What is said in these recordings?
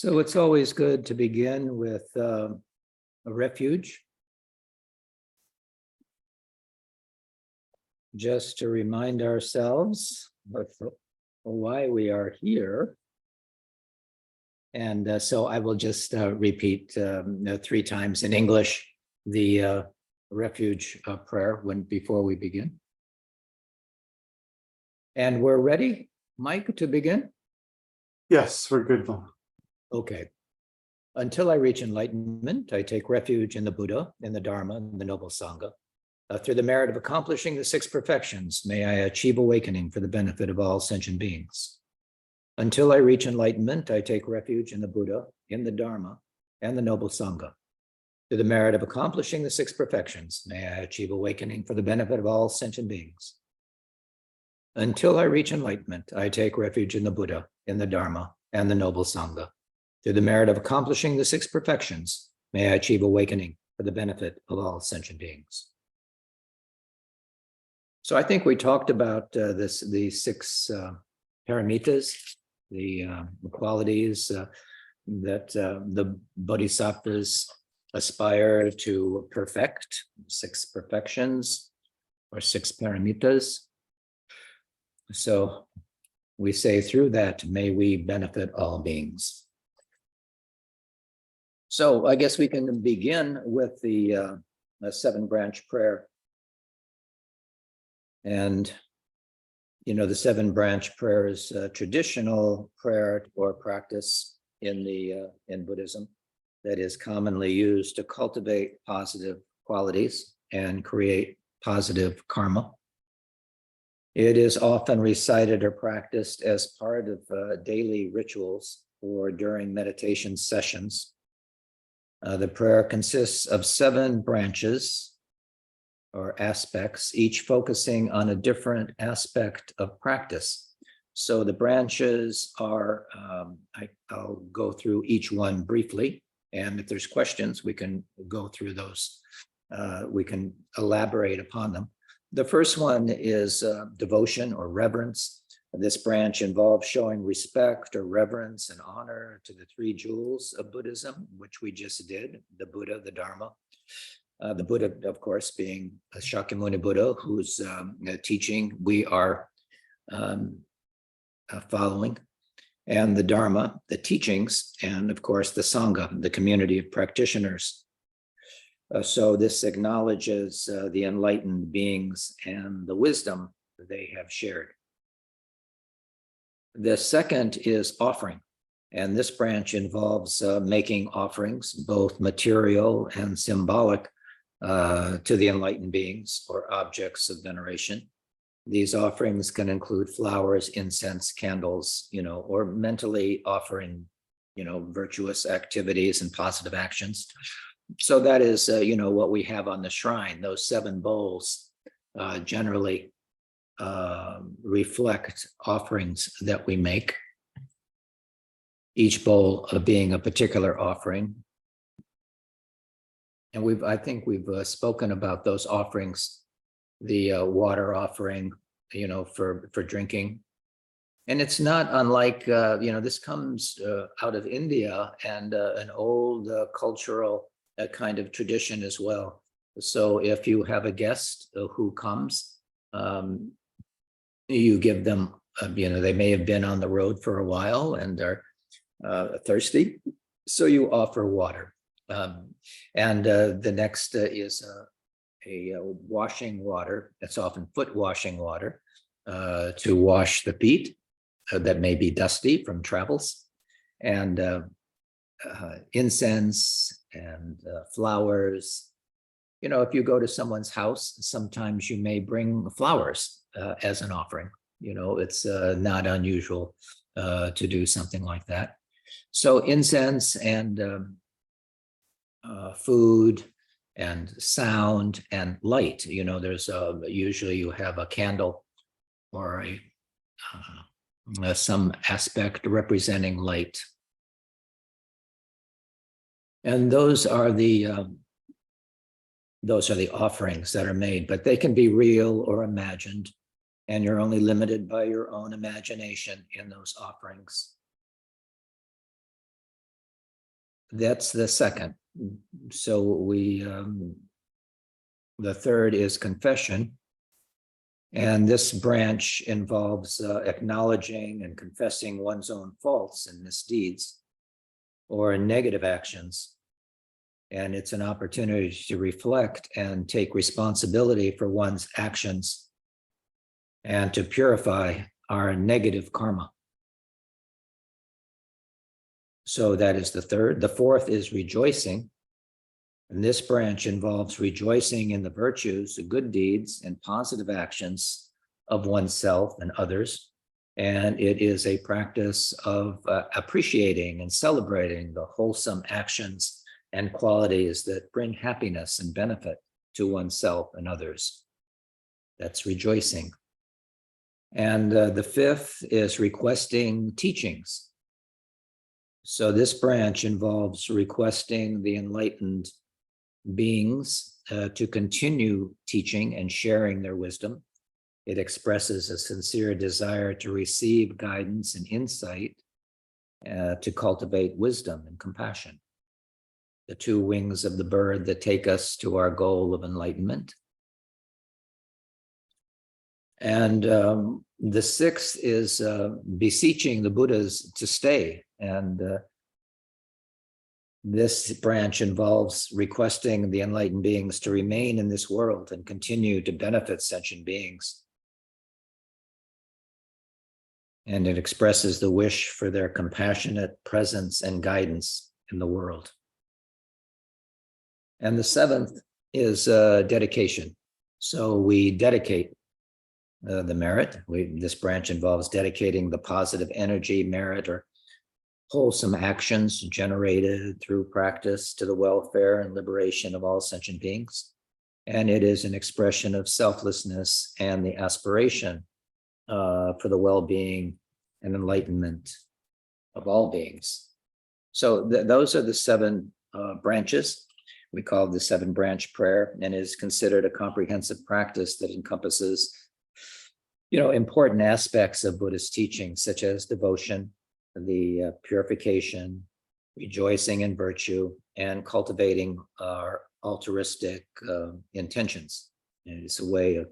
So it's always good to begin with a refuge. Just to remind ourselves of why we are here. And so I will just repeat 3 times in English the refuge prayer before we begin. And we're ready, Mike, to begin? Yes, we're good. Okay. Until I reach enlightenment, I take refuge in the Buddha, in the Dharma, and the Noble Sangha. Through the merit of accomplishing the 6 perfections, may I achieve awakening for the benefit of all sentient beings. Until I reach enlightenment, I take refuge in the Buddha, in the Dharma, and the Noble Sangha. Through the merit of accomplishing the 6 perfections, may I achieve awakening for the benefit of all sentient beings. Until I reach enlightenment, I take refuge in the Buddha, in the Dharma, and the Noble Sangha. Through the merit of accomplishing the 6 perfections, may I achieve awakening for the benefit of all sentient beings. So I think we talked about the 6 paramitas, the qualities that the bodhisattvas aspire to perfect, 6 perfections or 6 paramitas. So we say through that, may we benefit all beings. So I guess we can begin with the 7-branch prayer. And, you know, the 7-branch prayer is a traditional prayer or practice in Buddhism that is commonly used to cultivate positive qualities and create positive karma. It is often recited or practiced as part of daily rituals or during meditation sessions. The prayer consists of 7 branches or aspects, each focusing on a different aspect of practice. So the branches are, I'll go through each one briefly, and if there's questions, we can go through those. We can elaborate upon them. The first one is devotion or reverence. This branch involves showing respect or reverence and honor to the 3 jewels of Buddhism, which we just did, the Buddha, the Dharma. The Buddha, of course, being a Shakyamuni Buddha, whose teaching we are following, and the Dharma, the teachings, and of course, the Sangha, the community of practitioners. So this acknowledges the enlightened beings and the wisdom they have shared. The second is offering. And this branch involves making offerings, both material and symbolic, to the enlightened beings or objects of veneration. These offerings can include flowers, incense, candles, or mentally offering, virtuous activities and positive actions. So that is, what we have on the shrine. Those 7 bowls generally reflect offerings that we make. Each bowl being a particular offering. And I think we've spoken about those offerings, the water offering, for drinking. And it's not unlike, this comes out of India and an old cultural kind of tradition as well. So if you have a guest who comes, you give them, they may have been on the road for a while and are thirsty, so you offer water. And the next is a washing water. It's often foot washing water to wash the feet that may be dusty from travels, and incense and flowers. If you go to someone's house, sometimes you may bring flowers as an offering. It's not unusual to do something like that. So incense and food and sound and light, there's usually you have a candle or some aspect representing light. And those are the offerings that are made, but they can be real or imagined, and you're only limited by your own imagination in those offerings. That's the second. So the third is confession. And this branch involves acknowledging and confessing one's own faults and misdeeds or negative actions. And it's an opportunity to reflect and take responsibility for one's actions and to purify our negative karma. So that is the third. The fourth is rejoicing. And this branch involves rejoicing in the virtues, the good deeds, and positive actions of oneself and others. And it is a practice of appreciating and celebrating the wholesome actions and qualities that bring happiness and benefit to oneself and others. That's rejoicing. And the fifth is requesting teachings. So this branch involves requesting the enlightened beings to continue teaching and sharing their wisdom. It expresses a sincere desire to receive guidance and insight to cultivate wisdom and compassion. The two wings of the bird that take us to our goal of enlightenment. And the sixth is beseeching the Buddhas to stay. And this branch involves requesting the enlightened beings to remain in this world and continue to benefit sentient beings. And it expresses the wish for their compassionate presence and guidance in the world. And the seventh is dedication. So we dedicate the merit. This branch involves dedicating the positive energy, merit, or wholesome actions generated through practice to the welfare and liberation of all sentient beings. And it is an expression of selflessness and the aspiration for the well-being and enlightenment of all beings. So those are the seven branches. We call it the seven branch prayer, and is considered a comprehensive practice that encompasses, important aspects of Buddhist teaching, such as devotion, the purification, rejoicing in virtue, and cultivating our altruistic intentions. And it's a way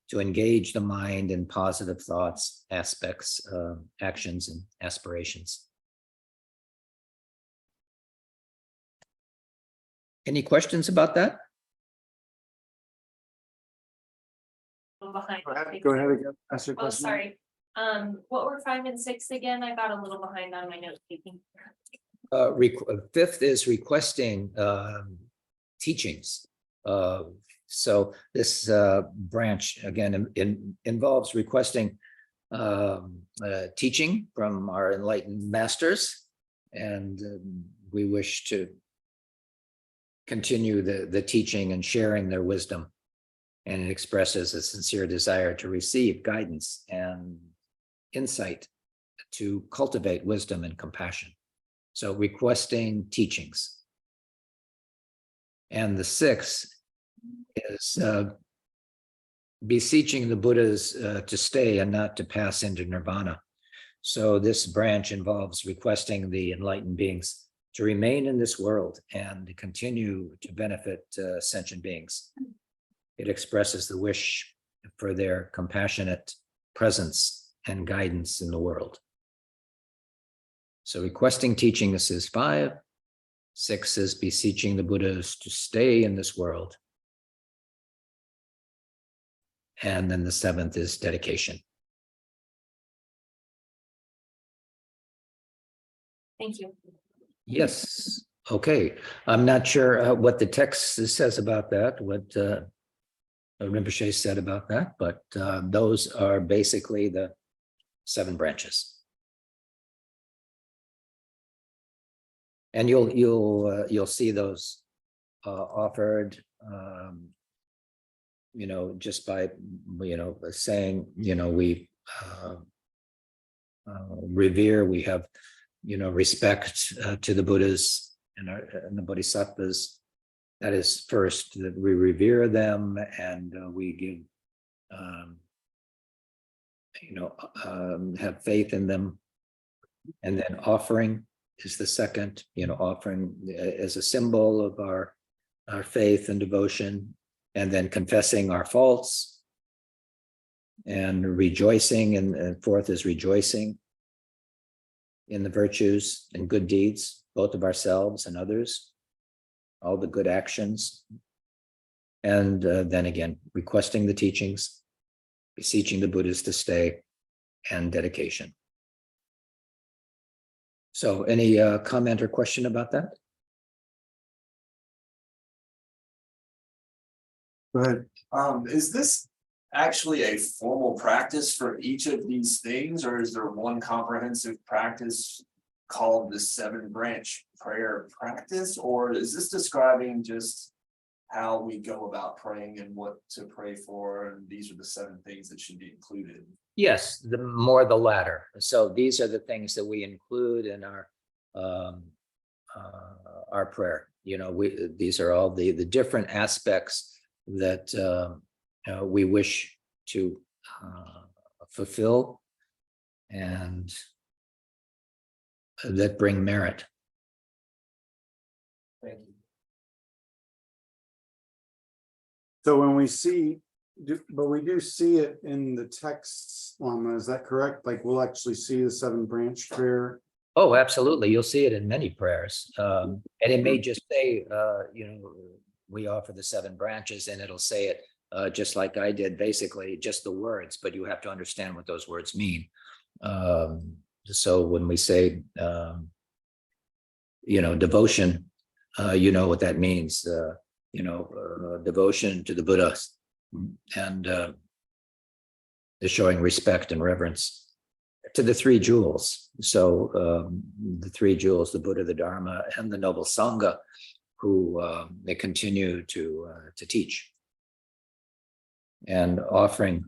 to engage the mind in positive thoughts, aspects, actions, and aspirations. Any questions about that? Behind. Go ahead again. Ask your Oh, question. sorry. What were 5 and 6 again? I got a little behind on my note taking. Fifth is requesting teachings. So this branch, again, involves requesting teaching from our enlightened masters, and we wish to continue the teaching and sharing their wisdom. And it expresses a sincere desire to receive guidance and insight to cultivate wisdom and compassion. So requesting teachings. And the sixth is beseeching the Buddhas to stay and not to pass into nirvana. So this branch involves requesting the enlightened beings to remain in this world and to continue to benefit sentient beings. It expresses the wish for their compassionate presence and guidance in the world. So requesting teachings is 5. 6 is beseeching the Buddhas to stay in this world. And then the 7th is dedication. Thank you. Yes. Okay. I'm not sure what the text says about that, what Rinpoche said about that, but those are basically the 7 branches. And you'll see those offered, just by saying, we revere, we have respect to the Buddhas and the Bodhisattvas. That is first, that we revere them, and we give have faith in them. And then offering is the second, offering as a symbol of our faith and devotion, and then confessing our faults and rejoicing, and fourth is rejoicing in the virtues and good deeds, both of ourselves and others, all the good actions. And then again, requesting the teachings, beseeching the Buddhas to stay, and dedication. So any comment or question about that? Go ahead. Is this actually a formal practice for each of these things, or is there one comprehensive practice called the 7-branch prayer practice, or is this describing just how we go about praying and what to pray for, and these are the 7 things that should be included? Yes, the more the latter. So these are the things that we include in our prayer. These are all the different aspects that we wish to fulfill and that bring merit. Thank you. So when we see, but we do see it in the texts, Lama, is that correct? Like we'll actually see the 7-branch prayer. Oh, absolutely. You'll see it in many prayers. And it may just say, we offer the 7 branches, and it'll say it just like I did, basically just the words, but you have to understand what those words mean. So when we say, devotion, what that means, devotion to the Buddha and is showing respect and reverence to the 3 jewels. So the 3 jewels, the Buddha, the Dharma, and the Noble Sangha, who they continue to teach. And offering,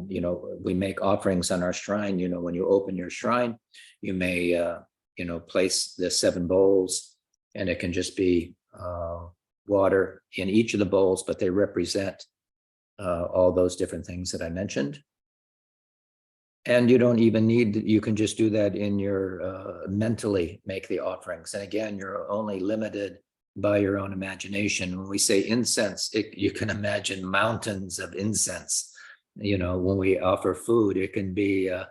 we make offerings on our shrine. When you open your shrine, you may, place the 7 bowls, and it can just be water in each of the bowls, but they represent all those different things that I mentioned. And you don't even you can just do that in your mentally make the offerings. And again, you're only limited by your own imagination. When we say incense, you can imagine mountains of incense. When we offer food, it can be a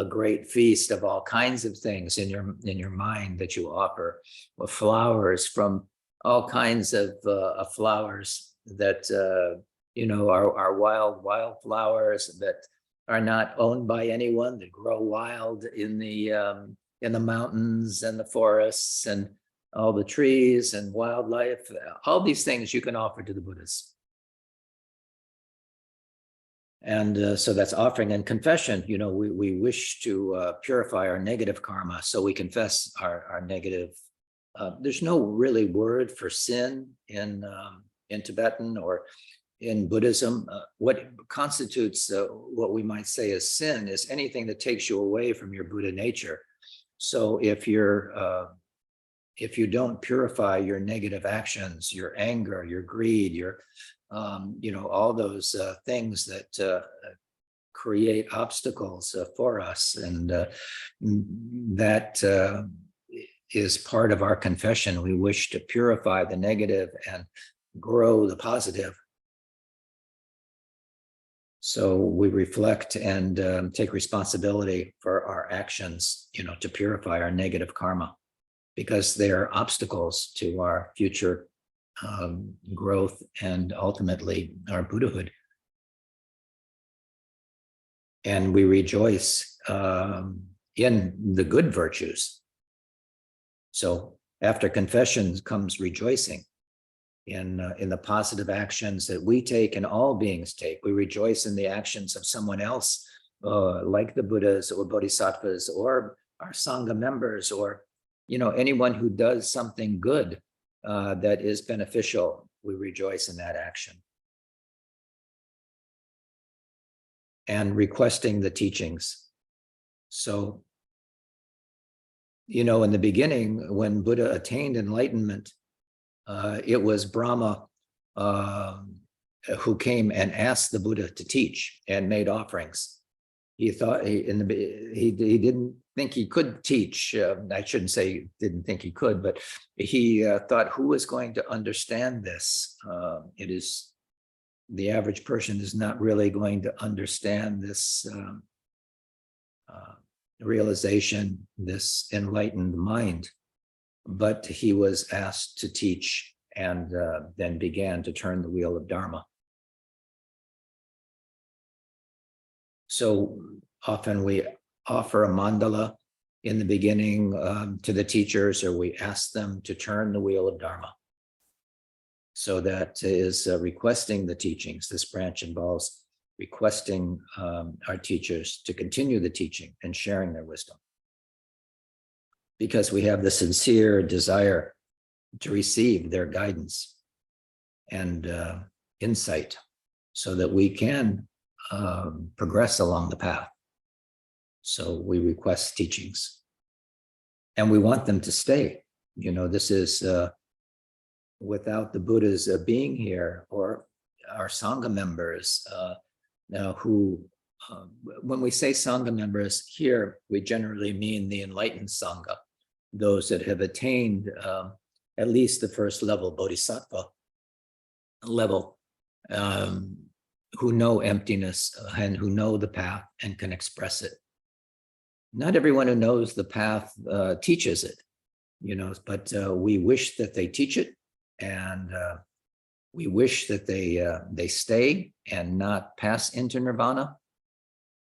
great feast of all kinds of things in your mind that you offer. With flowers, from all kinds of flowers that are wild flowers that are not owned by anyone, that grow wild in the mountains and the forests and all the trees and wildlife. All these things you can offer to the Buddhas. And so that's offering. And confession. We wish to purify our negative karma, so we confess our negative. There's no really word for sin in Tibetan or in Buddhism. What constitutes what we might say as sin is anything that takes you away from your Buddha nature. So if you don't purify your negative actions, your anger, your greed, your all those things that create obstacles for us, and that is part of our confession. We wish to purify the negative and grow the positive. So we reflect and take responsibility for our actions, to purify our negative karma, because they are obstacles to our future growth and ultimately our Buddhahood. And we rejoice in the good virtues. So after confession comes rejoicing in the positive actions that we take and all beings take. We rejoice in the actions of someone else, like the Buddhas or Bodhisattvas or our Sangha members, or anyone who does something good that is beneficial. We rejoice in that action. And requesting the teachings. So, in the beginning, when Buddha attained enlightenment, it was Brahma who came and asked the Buddha to teach and made offerings. He thought he didn't think he could teach. I shouldn't say he didn't think he could, but he thought, who is going to understand this? It is, the average person is not really going to understand this realization, this enlightened mind. But he was asked to teach, and then began to turn the wheel of Dharma. So often we offer a mandala in the beginning to the teachers, or we ask them to turn the wheel of Dharma. So that is requesting the teachings. This branch involves requesting our teachers to continue the teaching and sharing their wisdom, because we have the sincere desire to receive their guidance and insight so that we can progress along the path. So we request teachings, and we want them to stay. You know, this is without the Buddhas being here, or our Sangha members now who, when we say Sangha members here, we generally mean the enlightened Sangha, those that have attained at least the first level, Bodhisattva level, who know emptiness and who know the path and can express it. Not everyone who knows the path teaches it, you know, but we wish that they teach it, and we wish that they stay and not pass into nirvana.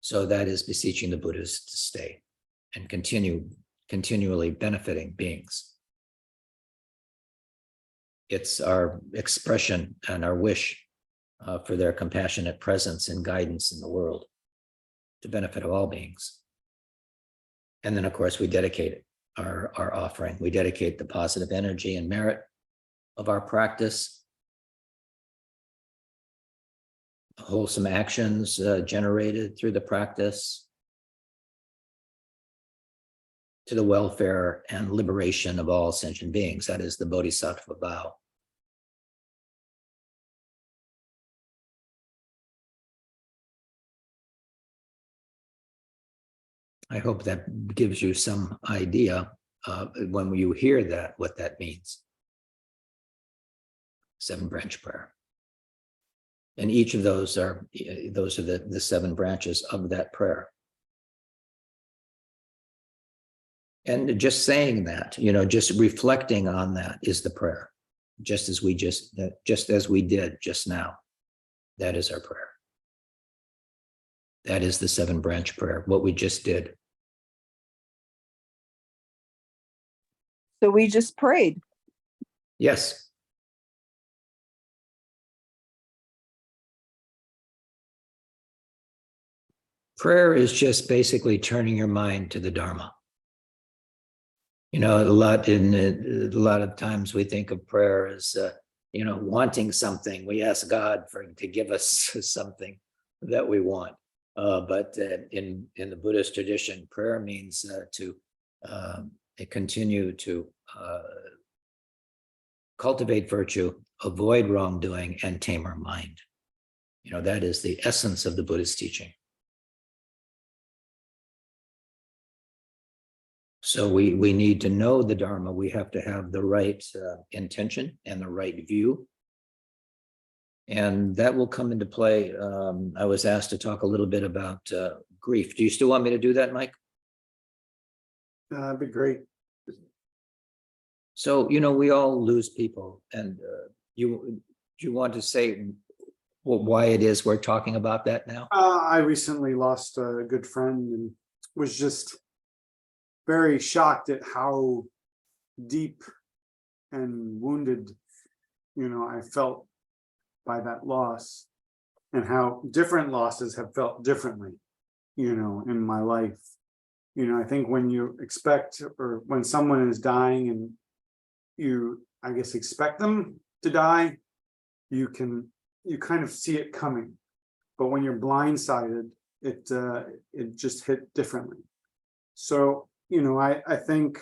So that is beseeching the Buddhas to stay and continually benefiting beings. It's our expression and our wish for their compassionate presence and guidance in the world to benefit all beings. And then, of course, we dedicate our offering. We dedicate the positive energy and merit of our practice, wholesome actions generated through the practice, to the welfare and liberation of all sentient beings. That is the Bodhisattva vow. I hope that gives you some idea when you hear that, what that means. 7 branch prayer. And each of those are the 7 branches of that prayer. And just saying that, you know, just reflecting on that is the prayer, just as we did just now. That is our prayer. That is the 7 branch prayer, what we just did. So we just prayed. Yes. Prayer is just basically turning your mind to the Dharma. You know, a lot of times we think of prayer as, you know, wanting something. We ask God to give us something that we want. But in the Buddhist tradition, prayer means to continue to cultivate virtue, avoid wrongdoing, and tame our mind. You know, that is the essence of the Buddhist teaching. So we need to know the Dharma. We have to have the right intention and the right view. And that will come into play. I was asked to talk a little bit about grief. Do you still want me to do that, Mike? That'd be great. So, you know, we all lose people. And do you want to say why it is we're talking about that now? I recently lost a good friend and was just very shocked at how deep and wounded, you know, I felt by that loss, and how different losses have felt differently, you know, in my life. You know, I think when you expect, or when someone is dying and you, I guess, expect them to die, you kind of see it coming. But when you're blindsided, it just hit differently. So, you know, I think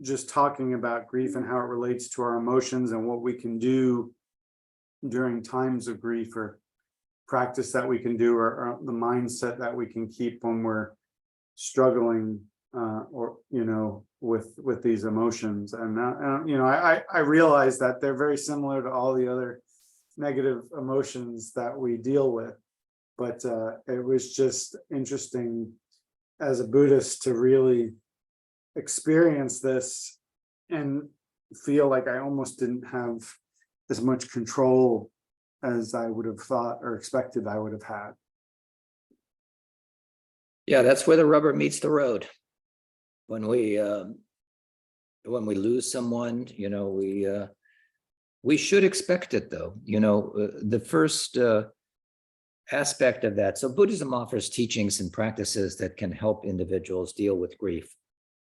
just talking about grief and how it relates to our emotions and what we can do during times of grief, or practice that we can do, or the mindset that we can keep when we're struggling or with these emotions. And I realize that they're very similar to all the other negative emotions that we deal with, but it was just interesting as a Buddhist to really experience this and feel like I almost didn't have as much control as I would have thought or expected I would have had. Yeah, that's where the rubber meets the road. When we lose someone, we should expect it, though. The first aspect of that. So Buddhism offers teachings and practices that can help individuals deal with grief.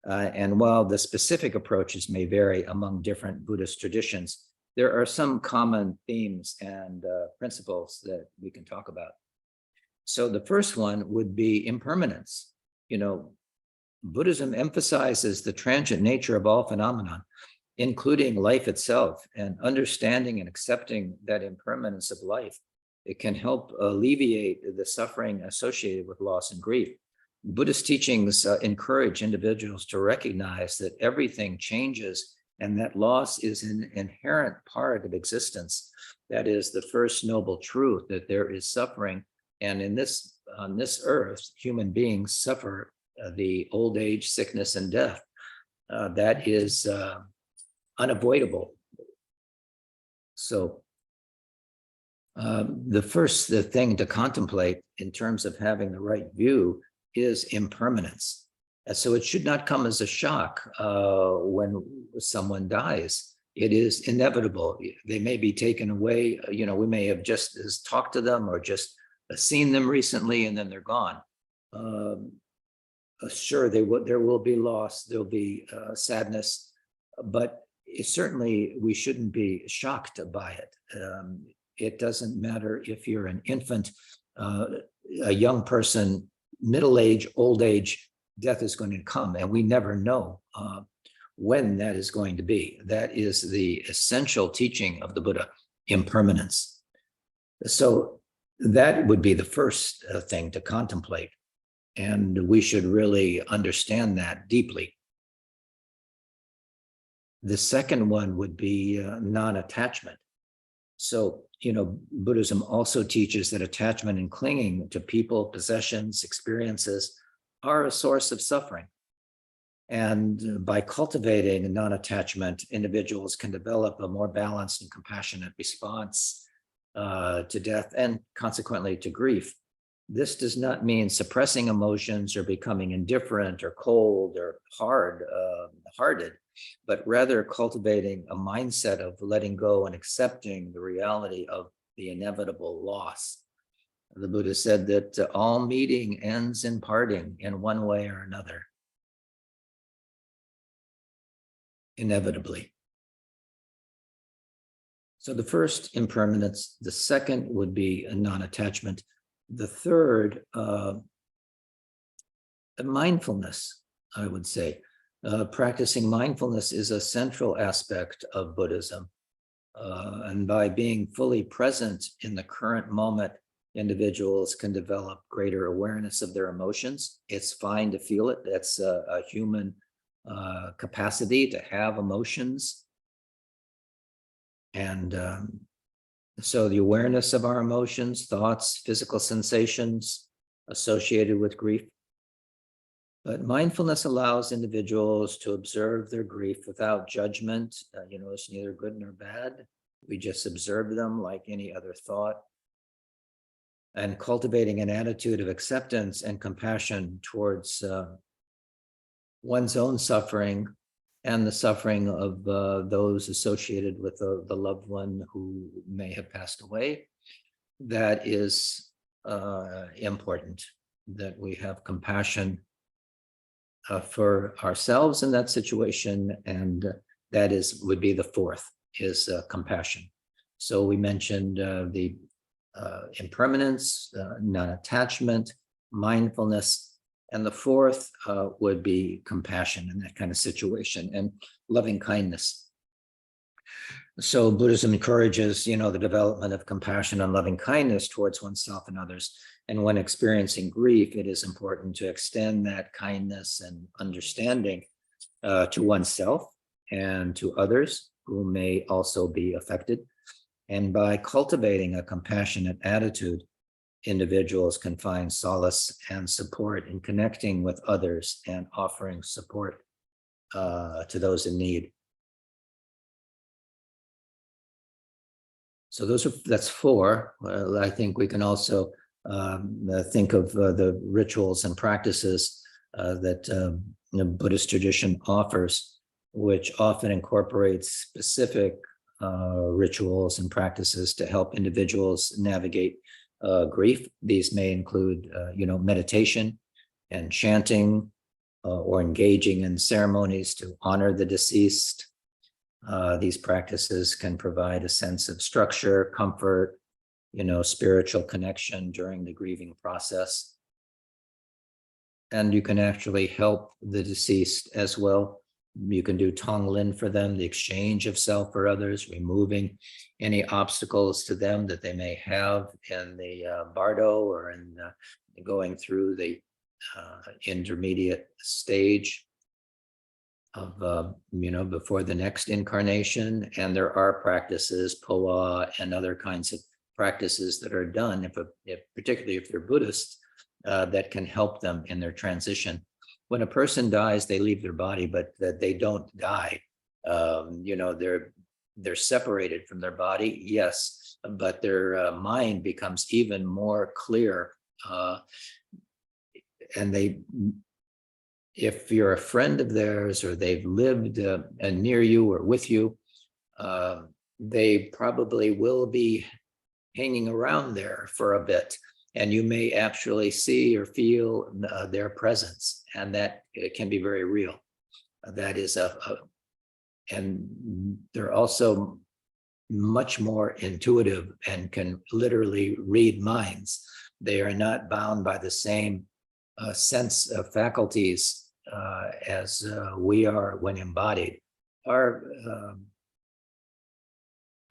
And while the specific approaches may vary among different Buddhist traditions, there are some common themes and principles that we can talk about. So the first one would be impermanence. Buddhism emphasizes the transient nature of all phenomena, including life itself, and understanding and accepting that impermanence of life. It can help alleviate the suffering associated with loss and grief. Buddhist teachings encourage individuals to recognize that everything changes and that loss is an inherent part of existence. That is the first noble truth, that there is suffering. And on this earth, human beings suffer the old age, sickness, and death. That is unavoidable. So the thing to contemplate in terms of having the right view is impermanence. And so it should not come as a shock when someone dies. It is inevitable. They may be taken away. We may have just talked to them or just seen them recently, and then they're gone. Sure, there will be loss, there'll be sadness, but certainly we shouldn't be shocked by it. It doesn't matter if you're an infant, a young person, middle age, old age, death is going to come, and we never know when that is going to be. That is the essential teaching of the Buddha, impermanence. So that would be the first thing to contemplate, and we should really understand that deeply. The second one would be non-attachment. So, Buddhism also teaches that attachment and clinging to people, possessions, experiences are a source of suffering. And by cultivating non-attachment, individuals can develop a more balanced and compassionate response to death and consequently to grief. This does not mean suppressing emotions or becoming indifferent or cold or hard-hearted, but rather cultivating a mindset of letting go and accepting the reality of the inevitable loss. The Buddha said that all meeting ends in parting in one way or another, inevitably. So the first, impermanence. The second would be a non-attachment. The third, mindfulness, I would say. Practicing mindfulness is a central aspect of Buddhism. And by being fully present in the current moment, individuals can develop greater awareness of their emotions. It's fine to feel it. That's a human capacity to have emotions. And so the awareness of our emotions, thoughts, physical sensations associated with grief. But mindfulness allows individuals to observe their grief without judgment. It's neither good nor bad. We just observe them like any other thought. And cultivating an attitude of acceptance and compassion towards one's own suffering and the suffering of those associated with the loved one who may have passed away. That is important, that we have compassion for ourselves in that situation, and that would be the fourth, is compassion. So we mentioned the impermanence, non-attachment, mindfulness, and the fourth would be compassion in that kind of situation, and loving kindness. So Buddhism encourages, the development of compassion and loving kindness towards oneself and others. And when experiencing grief, it is important to extend that kindness and understanding to oneself and to others who may also be affected. And by cultivating a compassionate attitude, individuals can find solace and support in connecting with others and offering support to those in need. So that's 4. I think we can also think of the rituals and practices that the Buddhist tradition offers, which often incorporates specific rituals and practices to help individuals navigate grief. These may include, meditation and chanting or engaging in ceremonies to honor the deceased. These practices can provide a sense of structure, comfort, spiritual connection during the grieving process. And you can actually help the deceased as well. You can do Tonglen for them, the exchange of self for others, removing any obstacles to them that they may have in the bardo or in going through the intermediate stage of, before the next incarnation. And there are practices, Poa and other kinds of practices that are done, particularly if they're Buddhist, that can help them in their transition. When a person dies, they leave their body, but they don't die. They're separated from their body, yes, but their mind becomes even more clear. And if you're a friend of theirs or they've lived near you or with you, they probably will be hanging around there for a bit. And you may actually see or feel their presence, and that it can be very real. That is and they're also much more intuitive and can literally read minds. They are not bound by the same sense of faculties as we are when embodied. Our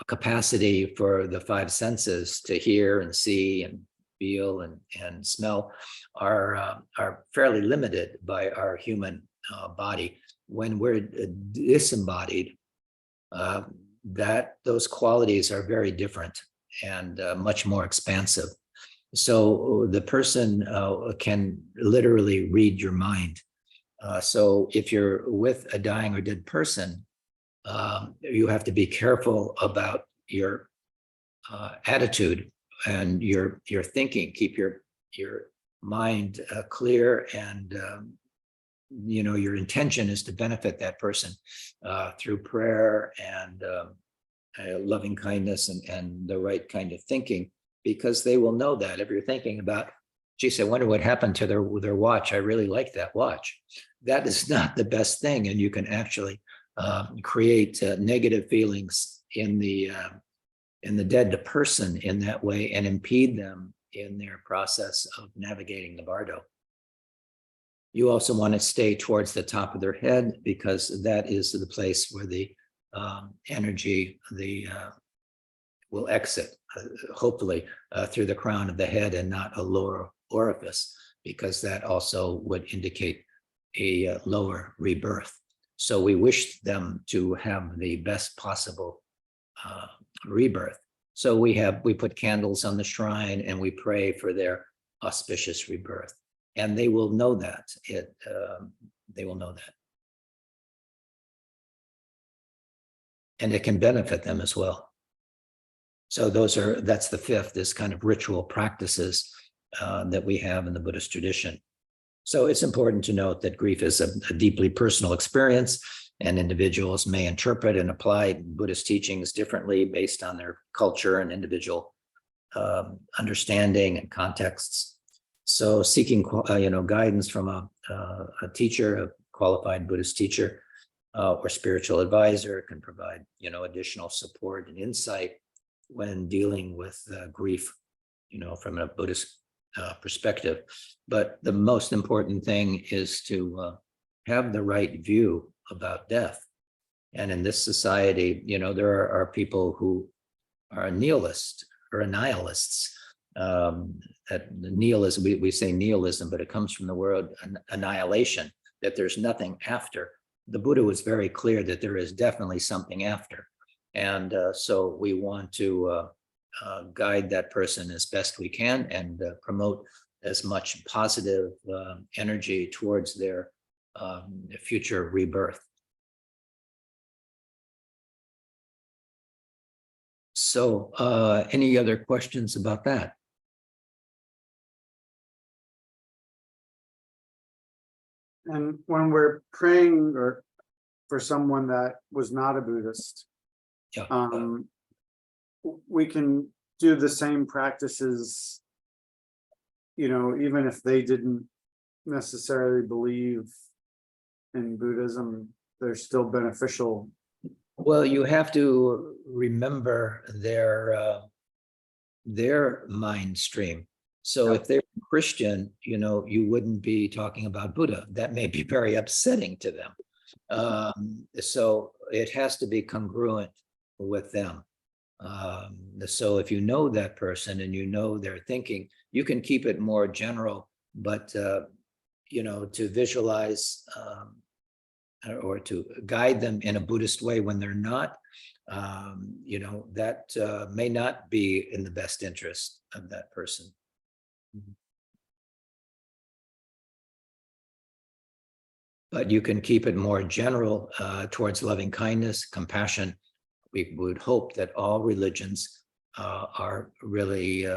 capacity for the 5 senses to hear and see and feel and smell are fairly limited by our human body. When we're disembodied, those qualities are very different and much more expansive. So the person can literally read your mind. So if you're with a dying or dead person, you have to be careful about your attitude and your thinking. Keep your mind clear, and your intention is to benefit that person through prayer and loving kindness and the right kind of thinking, because they will know that if you're thinking about, geez, I wonder what happened to their watch. I really like that watch. That is not the best thing, and you can actually create negative feelings in the dead person in that way and impede them in their process of navigating the bardo. You also want to stay towards the top of their head, because that is the place where the energy will exit, hopefully through the crown of the head and not a lower orifice, because that also would indicate a lower rebirth. So we wish them to have the best possible rebirth. So we put candles on the shrine and we pray for their auspicious rebirth, and they will know that. They will know that, and it can benefit them as well. So that's the 5th, is kind of ritual practices that we have in the Buddhist tradition. So it's important to note that grief is a deeply personal experience, and individuals may interpret and apply Buddhist teachings differently based on their culture and individual understanding and contexts. So seeking guidance from a teacher, a qualified Buddhist teacher or spiritual advisor can provide additional support and insight when dealing with grief, from a Buddhist perspective. But the most important thing is to have the right view about death. And in this society, there are people who are nihilists or nihilists. That nihilism, we say nihilism, but it comes from the word annihilation, that there's nothing after. The Buddha was very clear that there is definitely something after. And so we want to guide that person as best we can and promote as much positive energy towards their future rebirth. So any other questions about that? And when we're praying or for someone that was not a Buddhist, Yeah. we can do the same practices, even if they didn't necessarily believe in Buddhism, they're still beneficial. Well, you have to remember their mind stream. So if they're Christian, you wouldn't be talking about Buddha. That may be very upsetting to them. So it has to be congruent with them. So if you know that person and you know their thinking, you can keep it more general, but to visualize or to guide them in a Buddhist way when they're not, that may not be in the best interest of that person. But you can keep it more general towards loving kindness, compassion. We would hope that all religions are really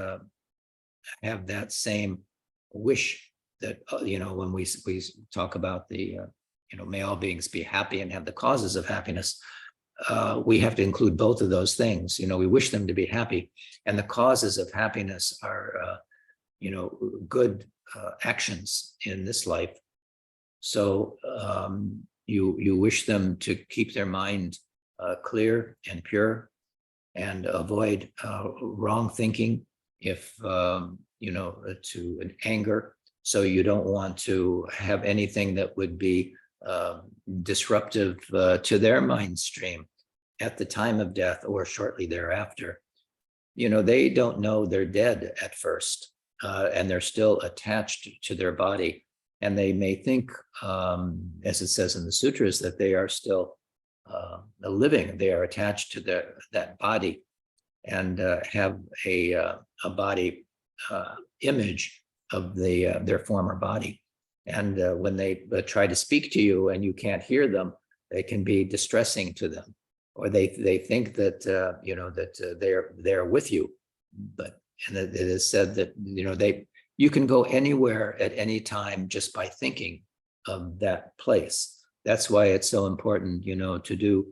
have that same wish that, when we talk about the, may all beings be happy and have the causes of happiness, we have to include both of those things. We wish them to be happy, and the causes of happiness are, good actions in this life. So you wish them to keep their mind clear and pure and avoid wrong thinking, if, to an anger. So you don't want to have anything that would be disruptive to their mind stream at the time of death or shortly thereafter. They don't know they're dead at first, and they're still attached to their body. And they may think, as it says in the sutras, that they are still living. They are attached to that body and have a body image of their former body. And when they try to speak to you and you can't hear them, they can be distressing to them, or they think that that they're with you. But and it is said that you can go anywhere at any time just by thinking of that place. That's why it's so important, to do.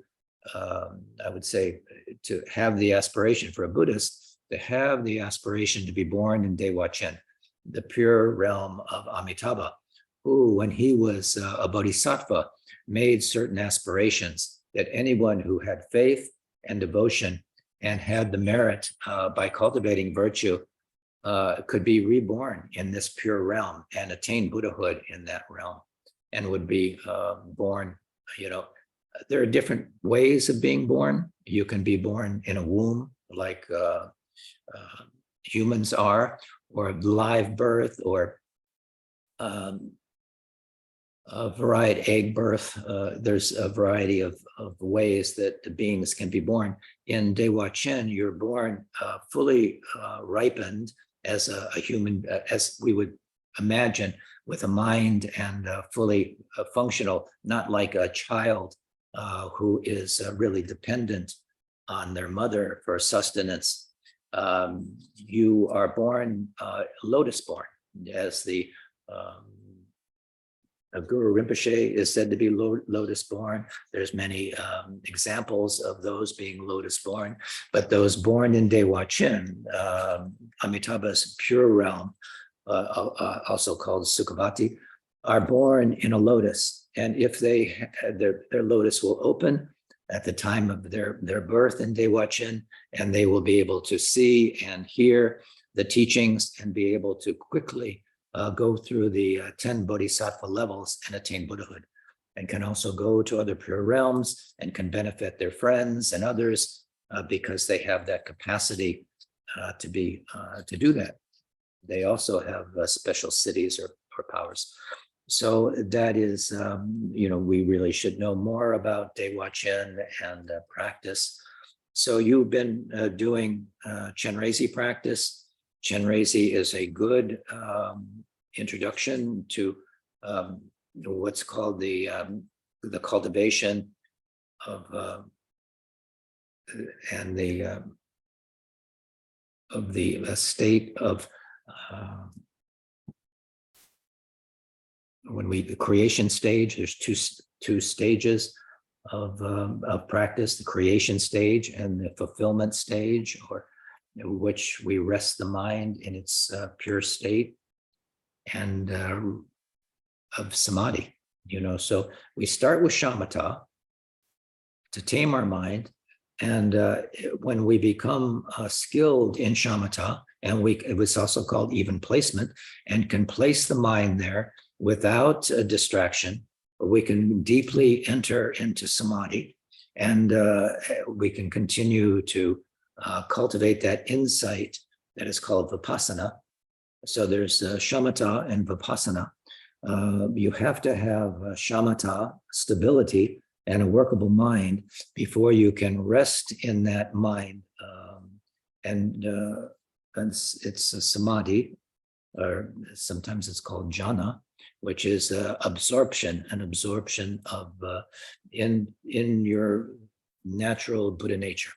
I would say to have the aspiration for a Buddhist, to have the aspiration to be born in Dewa Chen, the pure realm of Amitabha, who, when he was a bodhisattva, made certain aspirations that anyone who had faith and devotion and had the merit by cultivating virtue could be reborn in this pure realm and attain Buddhahood in that realm, and would be born. There are different ways of being born. You can be born in a womb, like humans are, or live birth, or a variety, egg birth. There's a variety of ways that the beings can be born. In Dewa Chen, you're born fully ripened as a human, as we would imagine, with a mind and fully functional, not like a child who is really dependent on their mother for sustenance. You are born lotus born, as the Guru Rinpoche is said to be lotus born. There's many examples of those being lotus born, but those born in Dewa Chen, Amitabha's pure realm, also called Sukhavati, are born in a lotus. And if their lotus will open at the time of their birth in Dewa Chen, and they will be able to see and hear the teachings and be able to quickly go through the 10 bodhisattva levels and attain Buddhahood. and can also go to other pure realms and can benefit their friends and others because they have that capacity to do that. They also have special cities or powers. So that is, we really should know more about Dewa Chen and practice. So you've been doing Chenrezig practice. Chenrezig is a good introduction to what's called the cultivation of and the state of the creation stage. There's two stages of practice: the creation stage and the fulfillment stage, or in which we rest the mind in its pure state and of samadhi. So we start with shamatha to tame our mind, and when we become skilled in shamatha, and it was also called even placement, and can place the mind there without a distraction, we can deeply enter into samadhi, and we can continue to cultivate that insight that is called vipassana. So there's shamatha and vipassana. You have to have shamatha, stability, and a workable mind before you can rest in that mind. And it's a samadhi, or sometimes it's called jhana, which is an absorption of in your natural Buddha nature.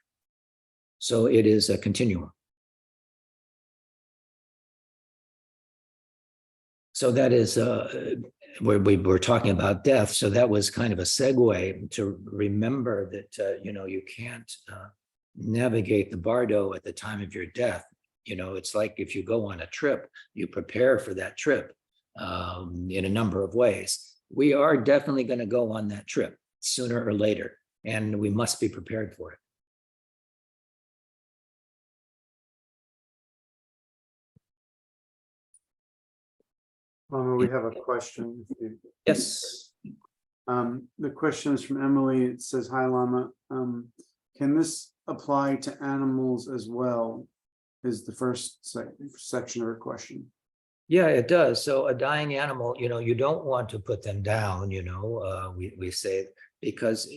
So it is a continuum. So that is where we were talking about death. So that was kind of a segue to remember that, you can't navigate the bardo at the time of your death. It's like if you go on a trip, you prepare for that trip in a number of ways. We are definitely going to go on that trip sooner or later, and we must be prepared for it. We have a question. Yes. The question is from Emily. It says, "Hi, Lama. Can this apply to animals as well?" Is the first section of her question. Yeah, it does. So a dying animal, you don't want to put them down, we say, because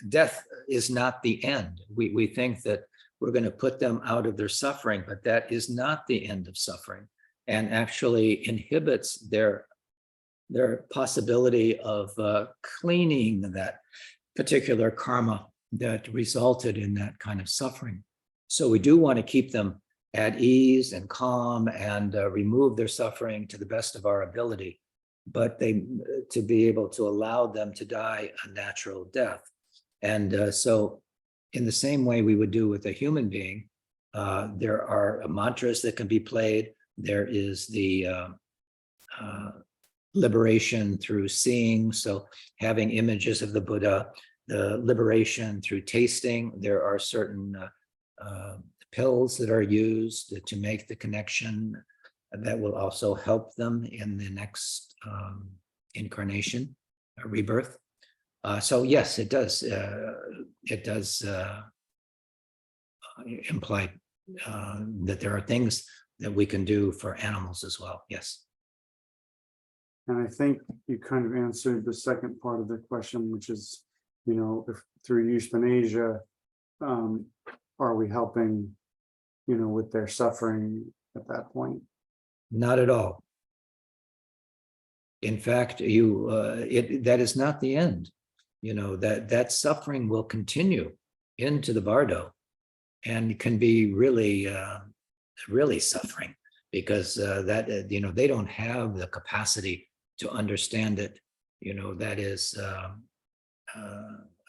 death is not the end. We think that we're going to put them out of their suffering, but that is not the end of suffering, and actually inhibits their possibility of cleaning that particular karma that resulted in that kind of suffering. So we do want to keep them at ease and calm and remove their suffering to the best of our ability, but to be able to allow them to die a natural death. And so in the same way we would do with a human being, there are mantras that can be played. There is the liberation through seeing, so having images of the Buddha, the liberation through tasting. There are certain pills that are used to make the connection that will also help them in the next incarnation, rebirth. So yes, it does. It does imply that there are things that we can do for animals as well. Yes. And I think you kind of answered the second part of the question, which is, if through euthanasia, are we helping, with their suffering at that point? Not at all. In fact, that is not the end. That suffering will continue into the bardo, and can be really, really suffering, because they don't have the capacity to understand it. That is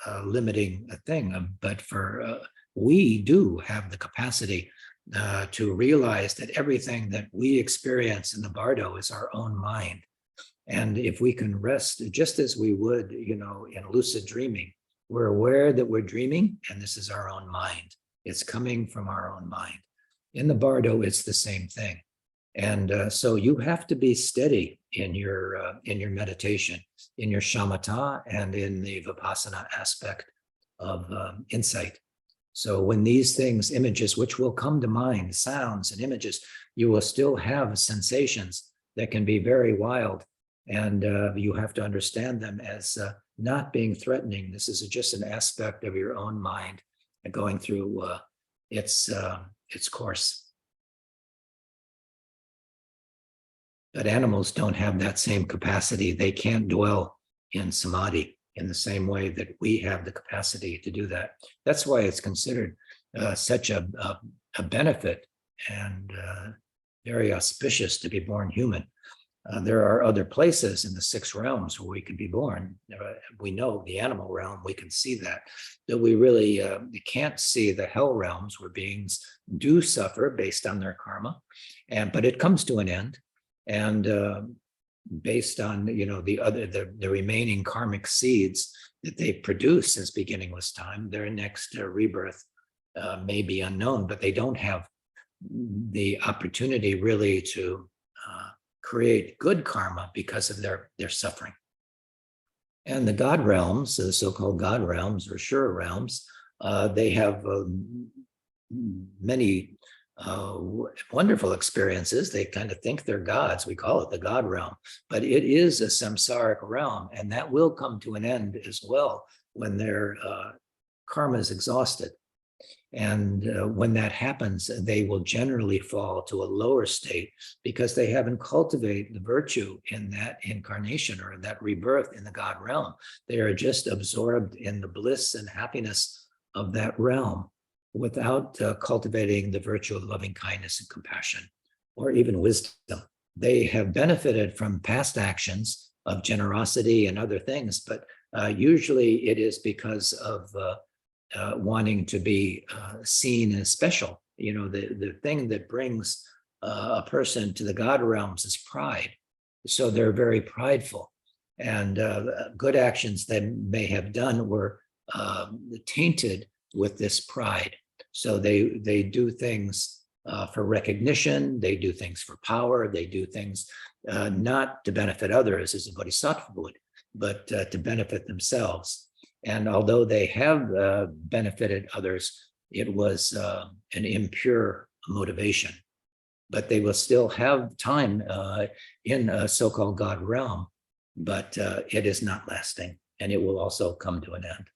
a limiting thing. But we do have the capacity to realize that everything that we experience in the bardo is our own mind. And if we can rest, just as we would, in lucid dreaming, we're aware that we're dreaming, and this is our own mind. It's coming from our own mind. In the bardo, it's the same thing. And so you have to be steady in your meditation, in your shamatha, and in the vipassana aspect of insight. So when these things, images, which will come to mind, sounds and images, you will still have sensations that can be very wild. And you have to understand them as not being threatening. This is just an aspect of your own mind going through its course. But animals don't have that same capacity. They can't dwell in samadhi in the same way that we have the capacity to do that. That's why it's considered such a benefit and very auspicious to be born human. There are other places in the six realms where we can be born. We know the animal realm, we can see that. But we really can't see the hell realms where beings do suffer based on their karma. But it comes to an end. And based on the remaining karmic seeds that they produce since beginningless time, their next rebirth may be unknown, but they don't have the opportunity really to create good karma because of their suffering. And the God realms, the so-called God realms or Shura realms, they have many wonderful experiences. They kind of think they're gods. We call it the God realm, but it is a samsaric realm, and that will come to an end as well when their karma is exhausted. And when that happens, they will generally fall to a lower state because they haven't cultivated the virtue in that incarnation or in that rebirth in the God realm. They are just absorbed in the bliss and happiness of that realm without cultivating the virtue of loving kindness and compassion, or even wisdom. They have benefited from past actions of generosity and other things, but usually it is because of wanting to be seen as special. The thing that brings a person to the God realms is pride. So they're very prideful, and good actions they may have done were tainted with this pride. So they do things for recognition, they do things for power, they do things not to benefit others as a bodhisattva would, but to benefit themselves. And although they have benefited others, it was an impure motivation. But they will still have time in a so-called God realm, but it is not lasting, and it will also come to an end.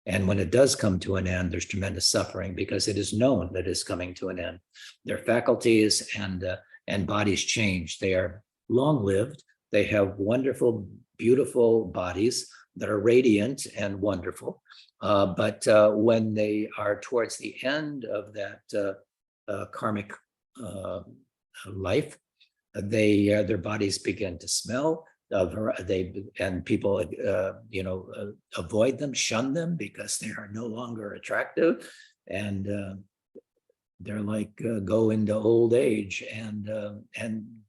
And when it does come to an end, there's tremendous suffering because it is known that it's coming to an end. Their faculties and bodies change. They are long-lived. They have wonderful, beautiful bodies that are radiant and wonderful. But when they are towards the end of that karmic life, their bodies begin to smell. People avoid them, shun them because they are no longer attractive, and they're like go into old age and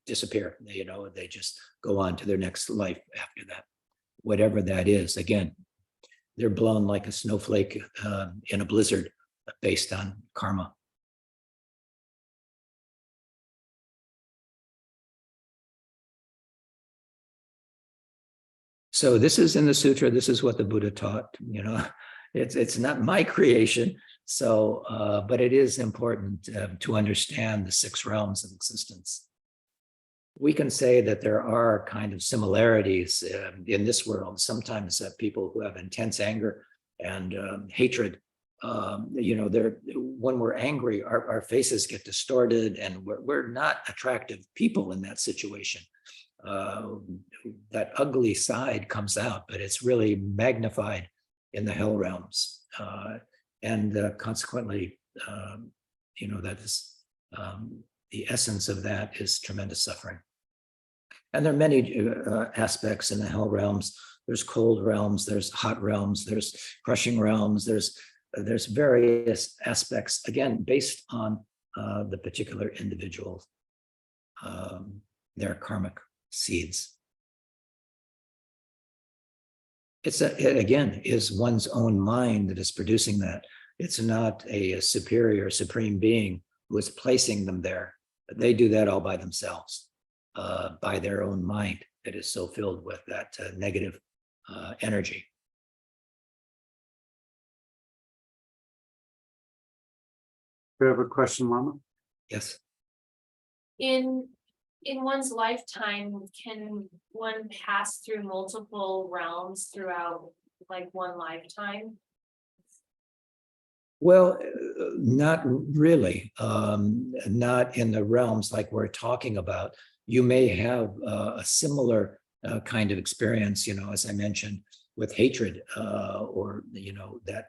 disappear. They just go on to their next life after that, whatever that is. Again, they're blown like a snowflake in a blizzard based on karma. So this is in the sutra. This is what the Buddha taught. It's not my creation. So, but it is important to understand the six realms of existence. We can say that there are kind of similarities in this world. Sometimes people who have intense anger and hatred, when we're angry, our faces get distorted, and we're not attractive people in that situation. That ugly side comes out, but it's really magnified in the hell realms. And consequently, that is the essence of that is tremendous suffering. And there are many aspects in the hell realms. There's cold realms, there's hot realms, there's crushing realms, there's various aspects, again, based on the particular individual, their karmic seeds. It again is one's own mind that is producing that. It's not a superior, supreme being who is placing them there. They do that all by themselves, by their own mind that is so filled with that negative energy. We have a question, Lama. Yes. In one's lifetime, can one pass through multiple realms throughout like one lifetime? Well, not really, not in the realms like we're talking about. You may have a similar kind of experience, as I mentioned, with hatred or, that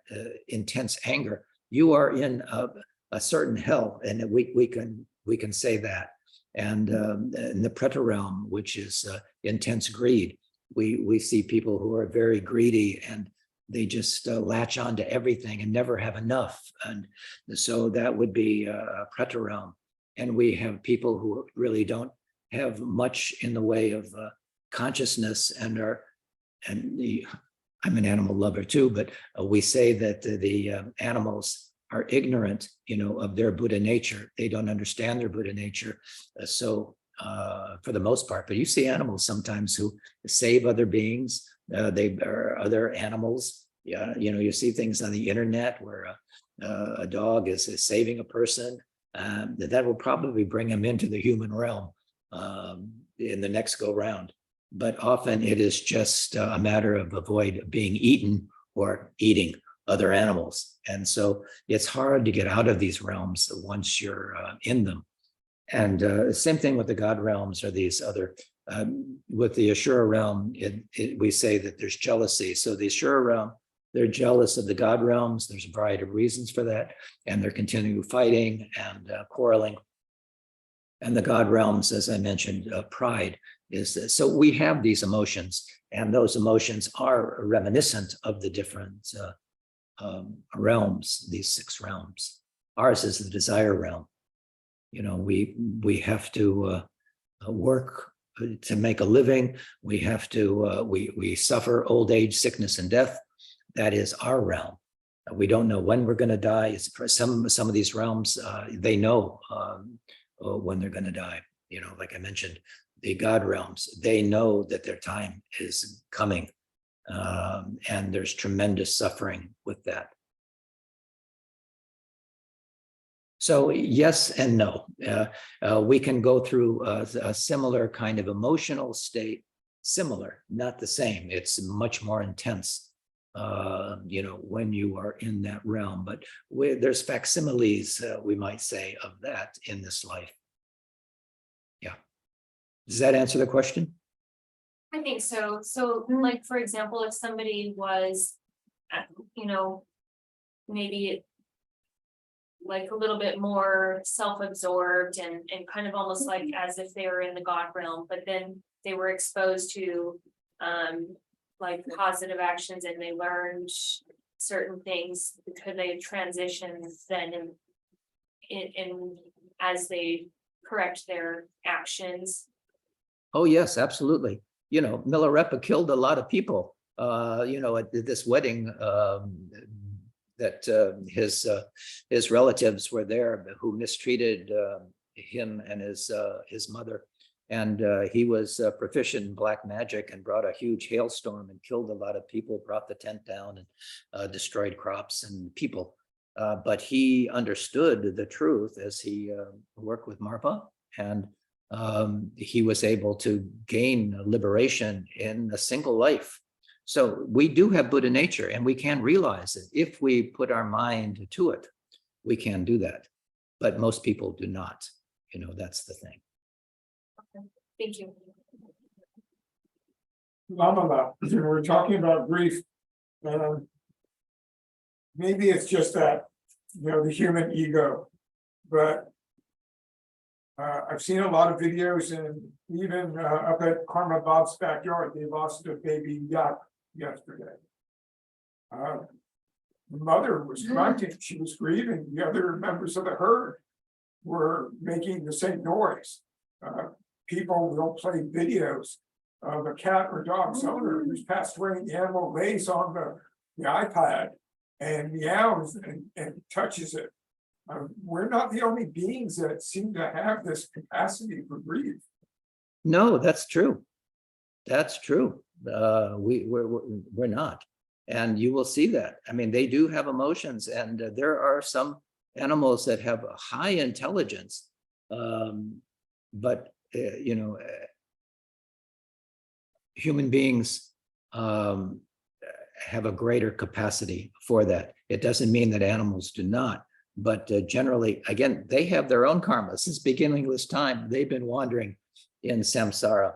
intense anger. You are in a certain hell, and we can say that. And in the Preta realm, which is intense greed, we see people who are very greedy and they just latch on to everything and never have enough. And so that would be a Preta realm. And we have people who really don't have much in the way of consciousness I'm an animal lover too, but we say that the animals are ignorant, of their Buddha nature. They don't understand their Buddha nature. So for the most part, but you see animals sometimes who save other beings. They are other animals. Yeah, you see things on the internet where a dog is saving a person. That will probably bring him into the human realm in the next go round. But often it is just a matter of avoid being eaten or eating other animals. And so it's hard to get out of these realms once you're in them. And same thing with the God realms or these other, with the Ashura realm, we say that there's jealousy. So the Ashura realm, they're jealous of the God realms. There's a variety of reasons for that. And they're continuing fighting and quarreling. And the God realms, as I mentioned, pride is this. So we have these emotions, and those emotions are reminiscent of the different realms, these 6 realms. Ours is the desire realm. We have to work to make a living. We have to, we suffer old age, sickness, and death. That is our realm. We don't know when we're going to die. It's for some of these realms, they know when they're going to die. Like I mentioned, the God realms, they know that their time is coming. And there's tremendous suffering with that. So yes and no. We can go through a similar kind of emotional state, similar, not the same. It's much more intense, when you are in that realm. But there's facsimiles, we might say, of that in this life. Yeah. Does that answer the question? I think so. So like, for example, if somebody was, maybe like a little bit more self-absorbed and kind of almost like as if they were in the God realm, but then they were exposed to like positive actions and they learned certain things because they transitioned then in as they correct their actions. Oh, yes, absolutely. Milarepa killed a lot of people, at this wedding that his relatives were there who mistreated him and his mother. And he was proficient in black magic and brought a huge hailstorm and killed a lot of people, brought the tent down and destroyed crops and people. But he understood the truth as he worked with Marpa, and he was able to gain liberation in a single life. So we do have Buddha nature, and we can realize it. If we put our mind to it, we can do that. But most people do not. That's the thing. Okay. Thank you. Lama, we're talking about grief. Maybe it's just that, the human ego, but I've seen a lot of videos, and even up at Karma Bob's backyard, they lost a baby yak yesterday. The mother was grunting, she was grieving. The other members of the herd were making the same noise. People will play videos of a cat or dog's owner who's passed away, and the animal lays on the iPad and meows and touches it. We're not the only beings that seem to have this capacity for grief. No, that's true. That's true. We're not. And you will see that. I mean, they do have emotions, and there are some animals that have a high intelligence. But human beings have a greater capacity for that. It doesn't mean that animals do not, but generally, again, they have their own karma. Since beginningless time, they've been wandering in samsara.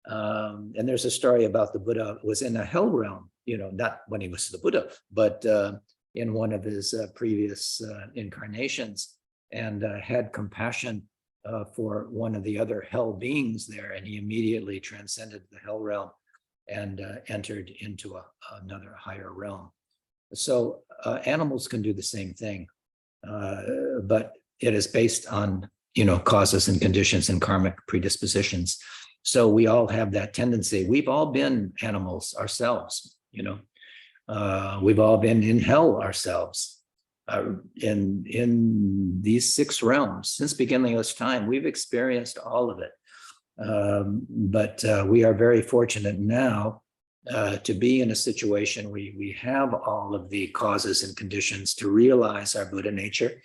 And there's a story about the Buddha was in a hell realm, not when he was the Buddha, but in one of his previous incarnations, and had compassion for one of the other hell beings there. And he immediately transcended the hell realm and entered into another higher realm. So animals can do the same thing, but it is based on, causes and conditions and karmic predispositions. So we all have that tendency. We've all been animals ourselves, we've all been in hell ourselves. In these 6 realms, since beginningless time, we've experienced all of it. But we are very fortunate now to be in a situation where we have all of the causes and conditions to realize our Buddha nature.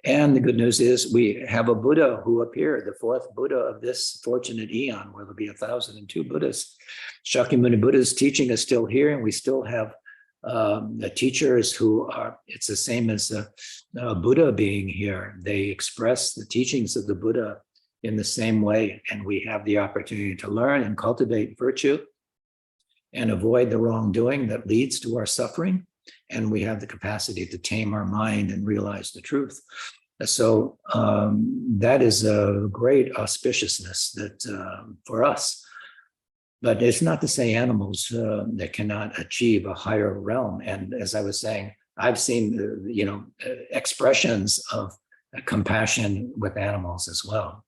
And the good news is we have a Buddha who appeared, the 4th Buddha of this fortunate eon, where there'll be 1,002 Buddhas. Shakyamuni Buddha's teaching is still here, and we still have the teachers who are, it's the same as Buddha being here. They express the teachings of the Buddha in the same way, and we have the opportunity to learn and cultivate virtue and avoid the wrongdoing that leads to our suffering. And we have the capacity to tame our mind and realize the truth. So that is a great auspiciousness that for us. But it's not to say animals that cannot achieve a higher realm. And as I was saying, I've seen expressions of compassion with animals as well.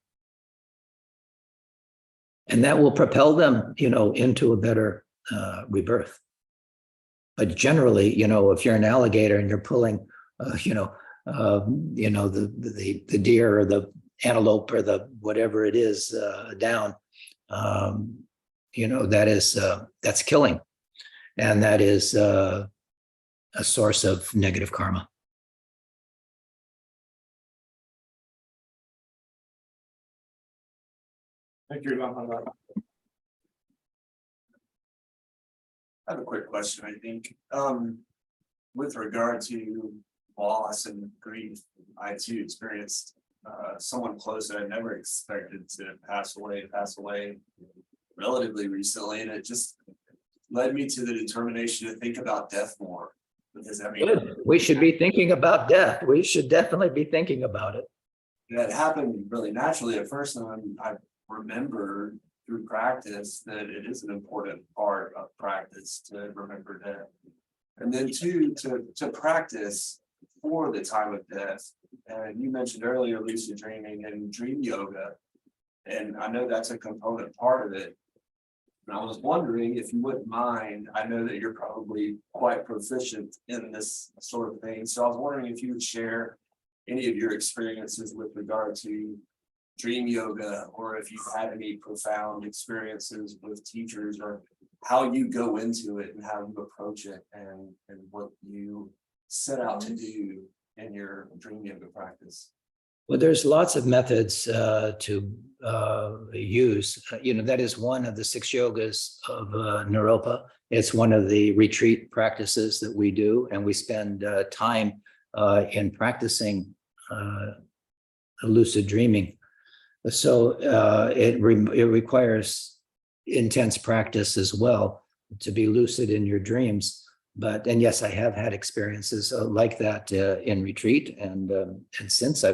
And that will propel them, into a better rebirth. But generally, if you're an alligator and you're pulling, the deer or the antelope or the whatever it is down, that's killing, and that is a source of negative karma. Thank you, Lama. I have a quick question, I think. With regard to loss and grief, I too experienced someone close that I never expected to pass away relatively recently, and it just led me to the determination to think about death more. Because Good. We should be thinking about death. We should definitely be thinking about it. that happened really naturally at first, and I remember through practice that it is an important part of practice to remember death. And then to practice for the time of death. And you mentioned earlier lucid dreaming and dream yoga. And I know that's a component part of it. And I was wondering if you wouldn't mind, I know that you're probably quite proficient in this sort of thing. So I was wondering if you would share any of your experiences with regard to dream yoga, or if you've had any profound experiences with teachers, or how you go into it and how you approach it, and what you set out to do in your dream yoga practice. Well, there's lots of methods to use. That is one of the 6 yogas of Naropa. It's one of the retreat practices that we do, and we spend time in practicing lucid dreaming. So it requires intense practice as well to be lucid in your dreams. And yes, I have had experiences like that in retreat, and since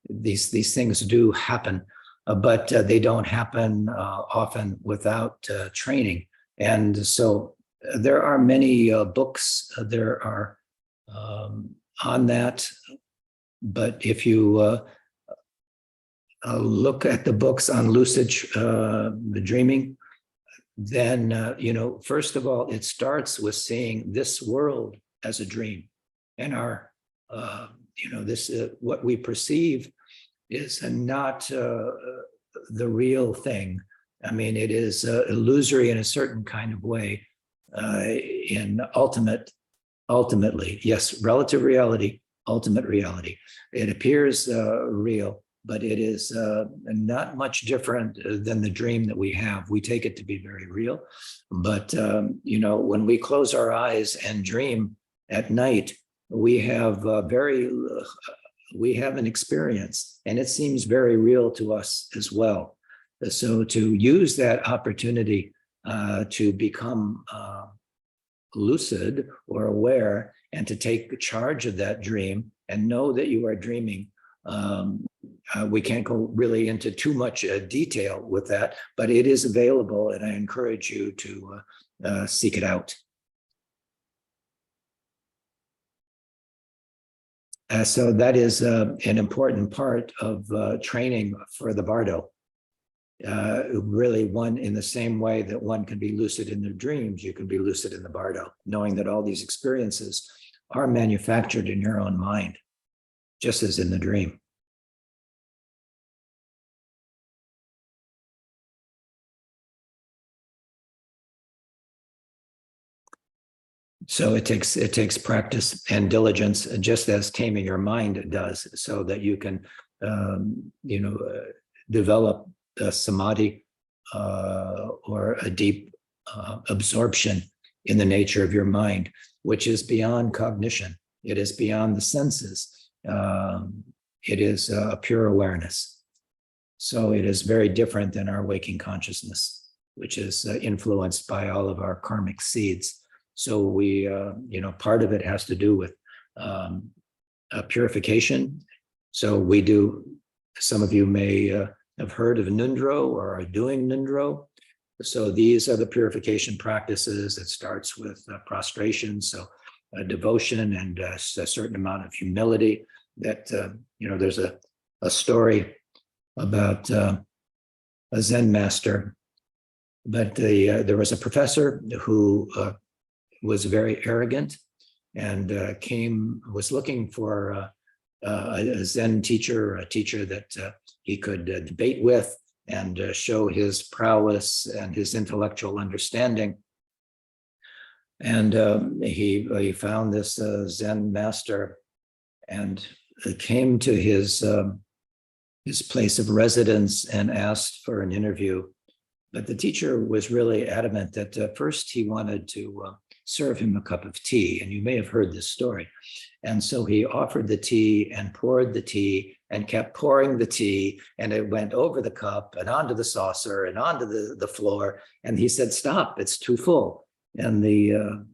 these things do happen, but they don't happen often without training. And so there are many books there are on that, but if you look at the books on lucid dreaming, then, first of all, it starts with seeing this world as a dream, and our this what we perceive is not the real thing. I mean, it is illusory in a certain kind of way. In ultimately, yes, relative reality, ultimate reality. It appears real, but it is not much different than the dream that we have. We take it to be very real, but when we close our eyes and dream at night, we have we have an experience, and it seems very real to us as well. So to use that opportunity to become lucid or aware, and to take charge of that dream and know that you are dreaming. We can't go really into too much detail with that, but it is available, and I encourage you to seek it out. So that is an important part of training for the bardo. Really, one in the same way that one can be lucid in their dreams, you can be lucid in the bardo, knowing that all these experiences are manufactured in your own mind, just as in the dream. So it takes practice and diligence, just as taming your mind does, so that you can develop the samadhi or a deep absorption in the nature of your mind, which is beyond cognition. It is beyond the senses. It is a pure awareness. So it is very different than our waking consciousness, which is influenced by all of our karmic seeds. So we, part of it has to do with purification. So we do, some of you may have heard of Nundro or are doing Nundro. So these are the purification practices. It starts with prostration, so devotion and a certain amount of humility. That, there's a story about a Zen master, but there was a professor who was very arrogant and was looking for a Zen teacher, a teacher that he could debate with and show his prowess and his intellectual understanding. And he found this Zen master and came to his place of residence and asked for an interview. But the teacher was really adamant that first he wanted to serve him a cup of tea. And you may have heard this story. And so he offered the tea and poured the tea and kept pouring the tea, and it went over the cup and onto the saucer and onto the floor. And he said, "Stop, it's too full." And the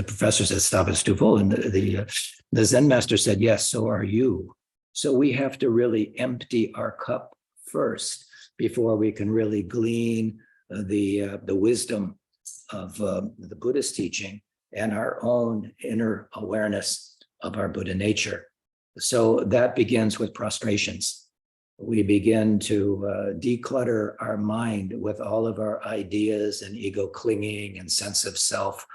professor said, "Stop, it's too full." And the Zen master said, "Yes, so are you." So we have to really empty our cup first before we can really glean the wisdom of the Buddhist teaching and our own inner awareness of our Buddha nature. So that begins with prostrations. We begin to declutter our mind with all of our ideas and ego clinging and sense of self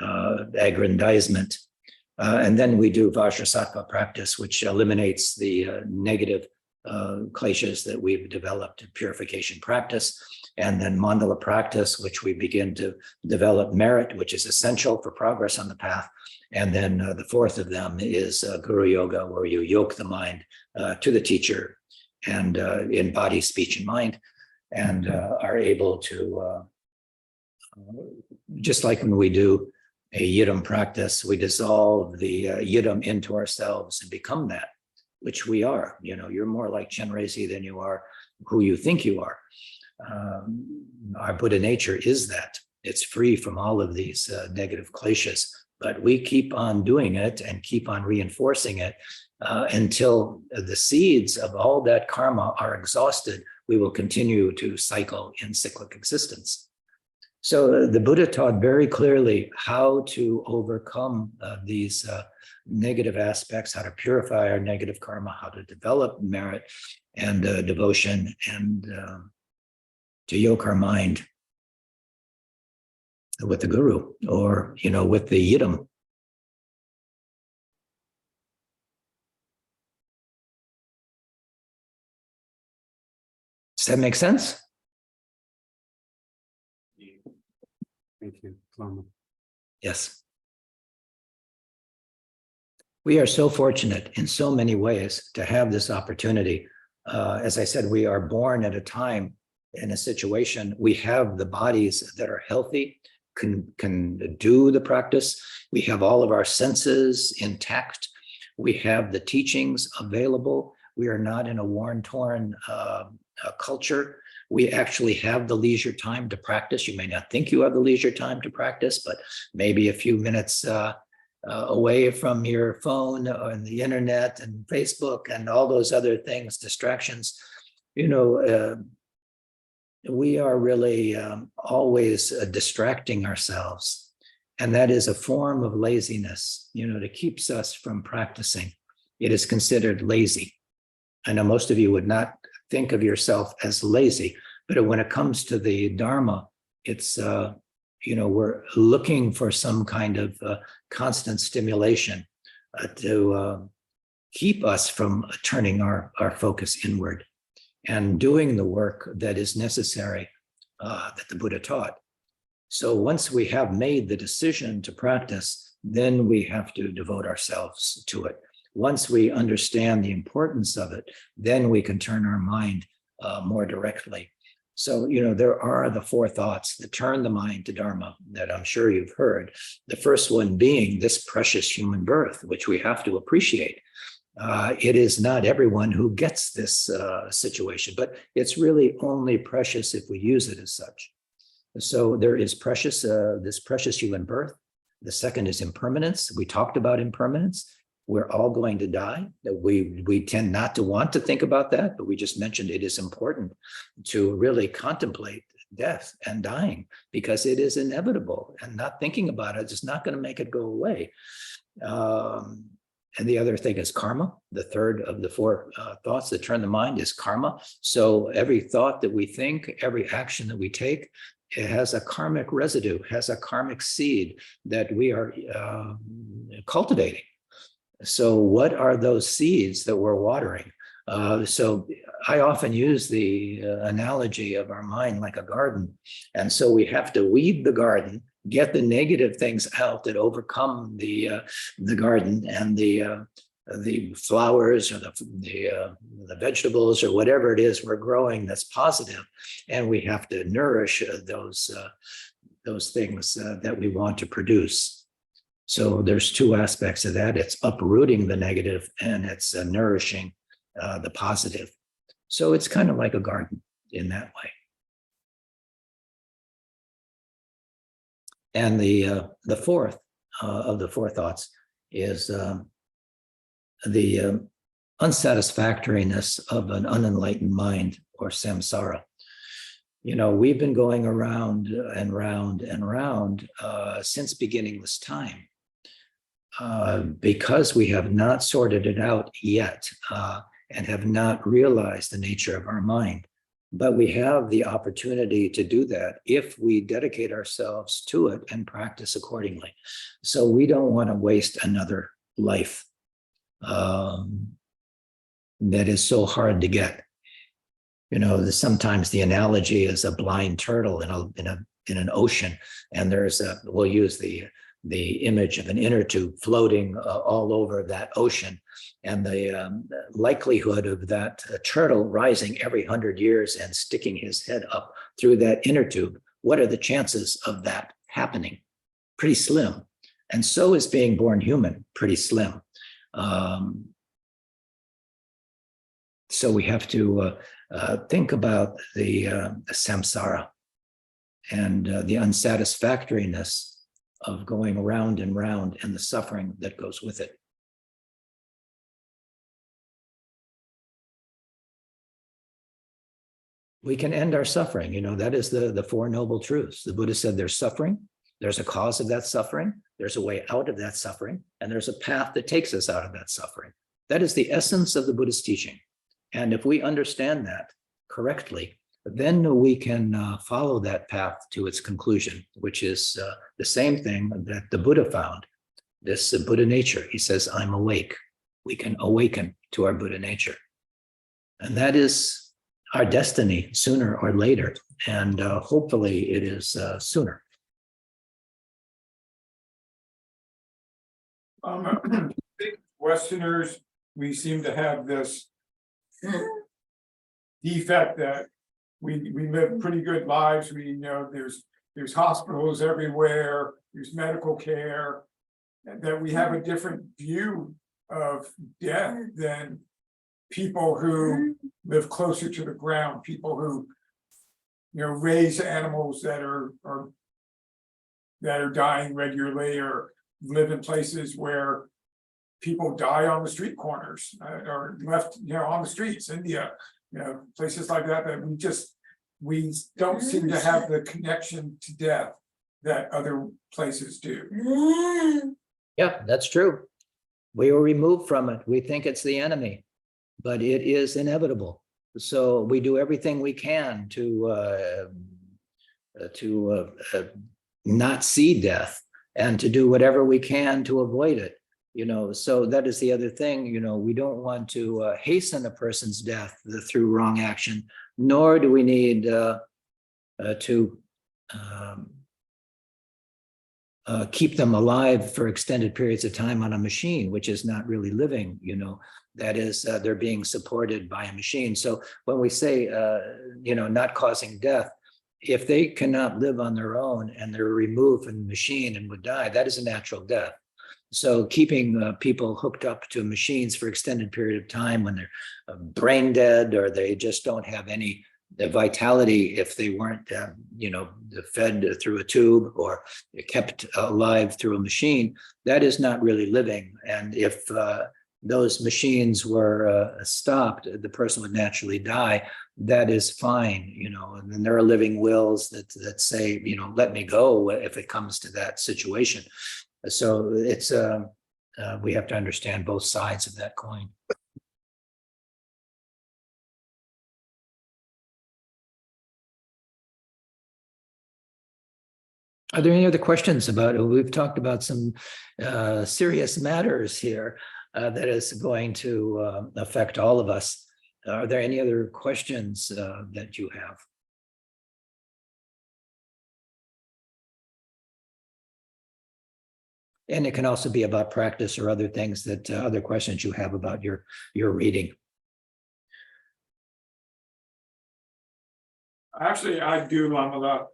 aggrandizement. And then we do Vajrasattva practice, which eliminates the negative kleshas that we've developed in purification practice. And then mandala practice, which we begin to develop merit, which is essential for progress on the path. And then the fourth of them is Guru Yoga, where you yoke the mind to the teacher and in body, speech, and mind, and are able to, just like when we do a yidam practice, we dissolve the yidam into ourselves and become that, which we are. You're more like Chenrezig than you are who you think you are. Our Buddha nature is that. It's free from all of these negative kleshas, but we keep on doing it and keep on reinforcing it until the seeds of all that karma are exhausted. We will continue to cycle in cyclic existence. So the Buddha taught very clearly how to overcome these negative aspects, how to purify our negative karma, how to develop merit and devotion, and to yoke our mind with the guru, or with the yidam, Does that make sense? Thank you, Lama. Yes. We are so fortunate in so many ways to have this opportunity. As I said, we are born at a time in a situation, we have the bodies that are healthy, can do the practice. We have all of our senses intact. We have the teachings available. We are not in a worn-torn culture. We actually have the leisure time to practice. You may not think you have the leisure time to practice, but maybe a few minutes away from your phone and the internet and Facebook and all those other things, distractions, we are really always distracting ourselves. And that is a form of laziness, that keeps us from practicing. It is considered lazy. I know most of you would not think of yourself as lazy, but when it comes to the Dharma, it's, we're looking for some kind of constant stimulation to keep us from turning our focus inward and doing the work that is necessary that the Buddha taught. So once we have made the decision to practice, then we have to devote ourselves to it. Once we understand the importance of it, then we can turn our mind more directly. So, there are the four thoughts that turn the mind to Dharma that I'm sure you've heard. The first one being this precious human birth, which we have to appreciate. It is not everyone who gets this situation, but it's really only precious if we use it as such. So there is this precious human birth. The second is impermanence. We talked about impermanence. We're all going to die. We tend not to want to think about that, but we just mentioned it is important to really contemplate death and dying because it is inevitable, and not thinking about it is not going to make it go away. And the other thing is karma. The third of the four thoughts that turn the mind is karma. So every thought that we think, every action that we take, it has a karmic residue, has a karmic seed that we are cultivating. So what are those seeds that we're watering? So I often use the analogy of our mind like a garden. And so we have to weed the garden, get the negative things out that overcome the garden, and the flowers or the vegetables or whatever it is we're growing that's positive. And we have to nourish those things that we want to produce. So there's two aspects of that. It's uprooting the negative and it's nourishing the positive. So it's kind of like a garden in that way. And the fourth of the four thoughts is the unsatisfactoriness of an unenlightened mind, or samsara. We've been going around and round and round since beginningless time. Because we have not sorted it out yet and have not realized the nature of our mind. But we have the opportunity to do that if we dedicate ourselves to it and practice accordingly. So we don't want to waste another life that is so hard to get. Sometimes the analogy is a blind turtle in an ocean, and we'll use the image of an inner tube floating all over that ocean, and the likelihood of that turtle rising every 100 years and sticking his head up through that inner tube. What are the chances of that happening? Pretty slim. And so is being born human, pretty slim. So we have to think about the samsara and the unsatisfactoriness of going round and round and the suffering that goes with it. We can end our suffering. That is the Four Noble Truths. The Buddha said there's suffering, there's a cause of that suffering, there's a way out of that suffering, and there's a path that takes us out of that suffering. That is the essence of the Buddhist teaching. And if we understand that correctly, then we can follow that path to its conclusion, which is the same thing that the Buddha found, this Buddha nature. He says, I'm awake. We can awaken to our Buddha nature. And that is our destiny sooner or later. And hopefully it is sooner. Big Westerners, we seem to have this defect that we live pretty good lives. We know there's hospitals everywhere, there's medical care, and that we have a different view of death than people who live closer to the ground, people who, raise animals that are dying regularly, or live in places where people die on the street corners, or left, on the streets, India, places like that, that we don't seem to have the connection to death that other places do. Yeah, that's true. We were removed from it. We think it's the enemy, but it is inevitable. So we do everything we can to not see death, and to do whatever we can to avoid it. So that is the other thing. We don't want to hasten a person's death through wrong action, nor do we need to keep them alive for extended periods of time on a machine, which is not really living. That is, they're being supported by a machine. So when we say, not causing death, if they cannot live on their own and they're removed from the machine and would die, that is a natural death. So keeping people hooked up to machines for extended period of time when they're brain dead, or they just don't have any vitality, if they weren't, fed through a tube or kept alive through a machine, that is not really living. And if those machines were stopped, the person would naturally die. That is fine, and then there are living wills that say, let me go if it comes to that situation. So it's we have to understand both sides of that coin. Are there any other questions about it? We've talked about some serious matters here that is going to affect all of us. Are there any other questions that you have? And it can also be about practice or other things that other questions you have about your reading. Actually, I do, Lama.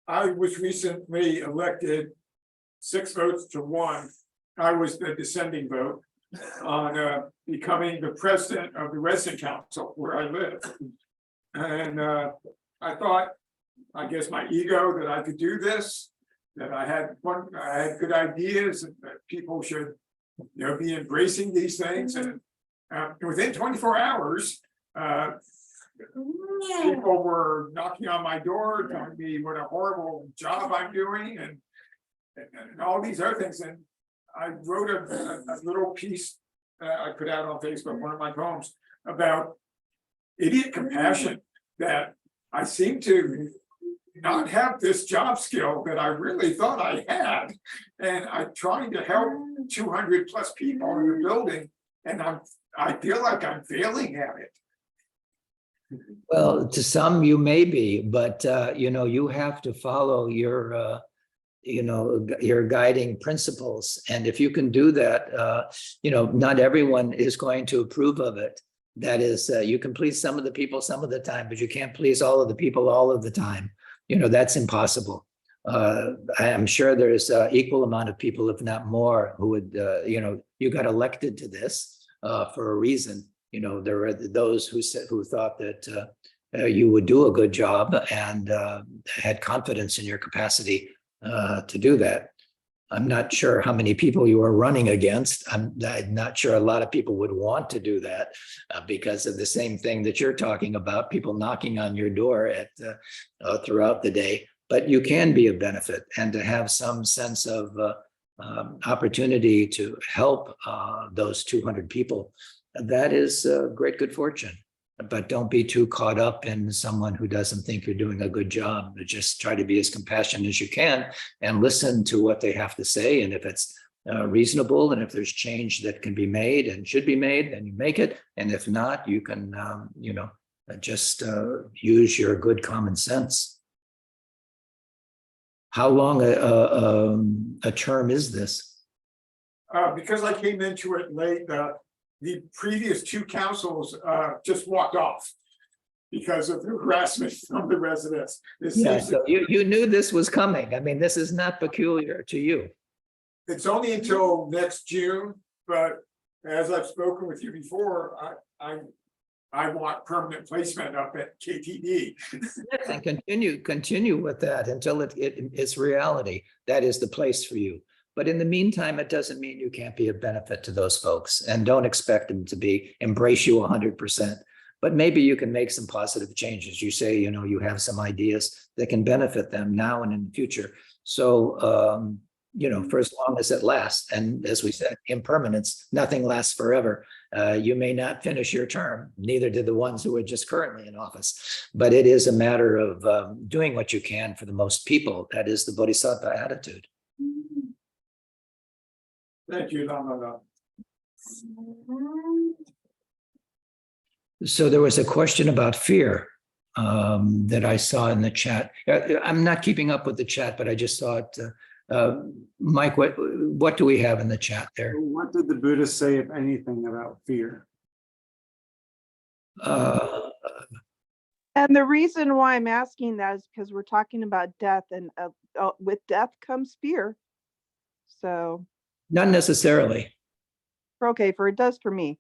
I was recently elected 6 votes to 1. I was the dissenting vote on becoming the president of the resident council where I live. And I thought, I guess my ego, that I could do this, that I had good ideas, and that people should, be embracing these things. And within 24 hours, people were knocking on my door, telling me what a horrible job I'm doing, and all these other things. And I wrote a little piece I put out on Facebook, one of my poems, about idiot compassion, that I seem to not have this job skill that I really thought I had. And I'm trying to help 200 plus people in the building, and I feel like I'm failing at it. Well, to some you may be, but you have to follow your guiding principles. And if you can do that, not everyone is going to approve of it. That is, you can please some of the people some of the time, but you can't please all of the people all of the time. That's impossible. I'm sure there's equal amount of people, if not more, who would, you got elected to this for a reason. There are those who thought that you would do a good job and had confidence in your capacity to do that. I'm not sure how many people you are running against. I'm not sure a lot of people would want to do that because of the same thing that you're talking about, people knocking on your door throughout the day. But you can be a benefit, and to have some sense of opportunity to help those 200 people, that is great good fortune. But don't be too caught up in someone who doesn't think you're doing a good job. Just try to be as compassionate as you can and listen to what they have to say. And if it's reasonable, and if there's change that can be made and should be made, then you make it. And if not, you can, just use your good common sense. How long a term is this? Because I came into it late, the previous two councils just walked off because of the harassment from the residents. Yeah, so you knew this was coming. I mean, this is not peculiar to you. It's only until next June, but as I've spoken with you before, I want permanent placement up at KTD. And continue with that until it's reality. That is the place for you. But in the meantime, it doesn't mean you can't be of benefit to those folks, and don't expect them to embrace you 100%. But maybe you can make some positive changes. You say, you have some ideas that can benefit them now and in the future. So, for as long as it lasts. And as we said, impermanence, nothing lasts forever. You may not finish your term, neither do the ones who are just currently in office. But it is a matter of doing what you can for the most people. That is the Bodhisattva attitude. Thank you, Lama. So there was a question about fear that I saw in the chat. I'm not keeping up with the chat, but I just saw it. Mike, what do we have in the chat there? What did the Buddha say, if anything, about fear? And the reason why I'm asking that is because we're talking about death, and with death comes fear. So. Not necessarily. Okay, it does for me.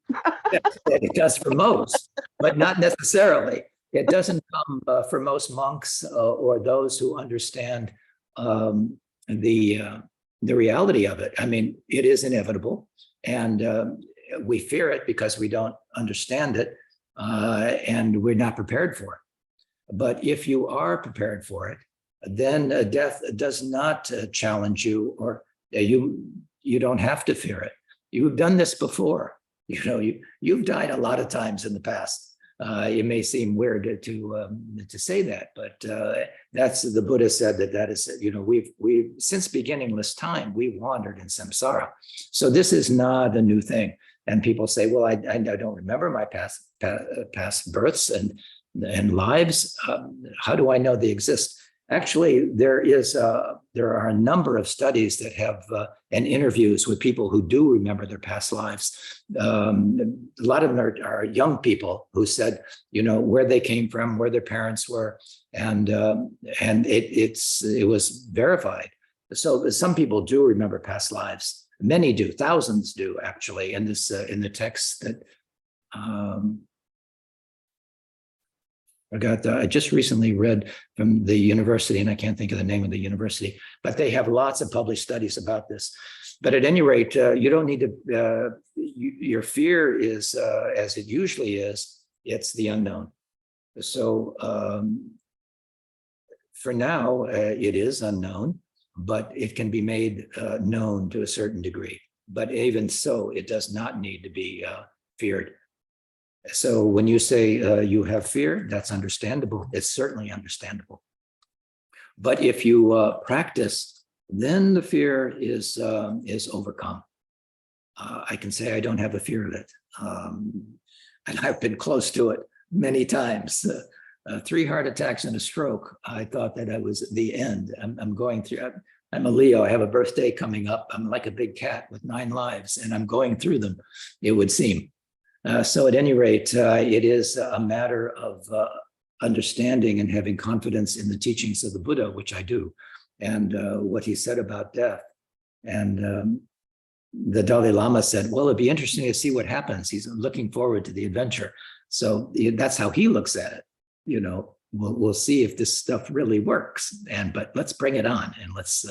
It does for most, but not necessarily. It doesn't come for most monks or those who understand the reality of it. I mean, it is inevitable, and we fear it because we don't understand it, and we're not prepared for it. But if you are prepared for it, then death does not challenge you, or you don't have to fear it. You've done this before. You've died a lot of times in the past. It may seem weird to say that, but that's the Buddha said that is, we've since beginningless time, we wandered in samsara. So this is not a new thing. And people say, well, I don't remember my past births and lives. How do I know they exist? Actually, there are a number of studies that have and interviews with people who do remember their past lives. A lot of them are young people who said, where they came from, where their parents were, and it was verified. So some people do remember past lives. Many do. Thousands do, actually. In this in the text that. I just recently read from the university, and I can't think of the name of the university, but they have lots of published studies about this. But at any rate, you don't need to, your fear is, as it usually is, it's the unknown. So for now, it is unknown, but it can be made known to a certain degree. But even so, it does not need to be feared. So when you say you have fear, that's understandable. It's certainly understandable. But if you practice, then the fear is overcome. I can say I don't have a fear of it. And I've been close to it many times. 3 heart attacks and a stroke. I thought that I was at the end. I'm going through, I'm a Leo. I have a birthday coming up. I'm like a big cat with 9 lives, and I'm going through them, it would seem. So at any rate, it is a matter of understanding and having confidence in the teachings of the Buddha, which I do, and what he said about death. And the Dalai Lama said, well, it'd be interesting to see what happens. He's looking forward to the adventure. So that's how he looks at it. We'll see if this stuff really works. But let's bring it on, and let's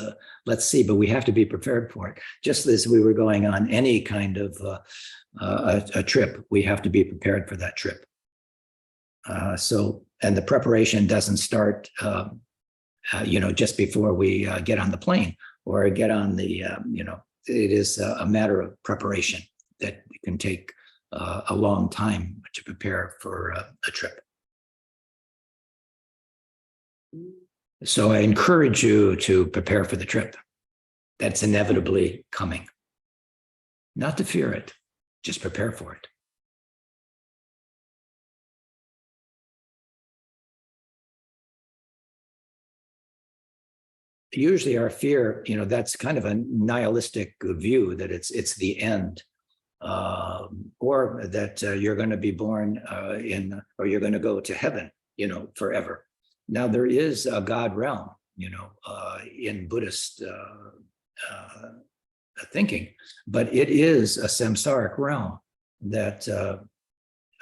see. But we have to be prepared for it. Just as we were going on any kind of a trip, we have to be prepared for that trip. And the preparation doesn't start, just before we get on the plane or get on the, it is a matter of preparation that can take a long time to prepare for a trip. So I encourage you to prepare for the trip. That's inevitably coming. not to fear it, just prepare for it. Usually our fear, that's kind of a nihilistic view that it's the end, or that you're going to be born or you're going to go to heaven, forever. Now there is a God realm, in Buddhist thinking, but it is a samsaric realm that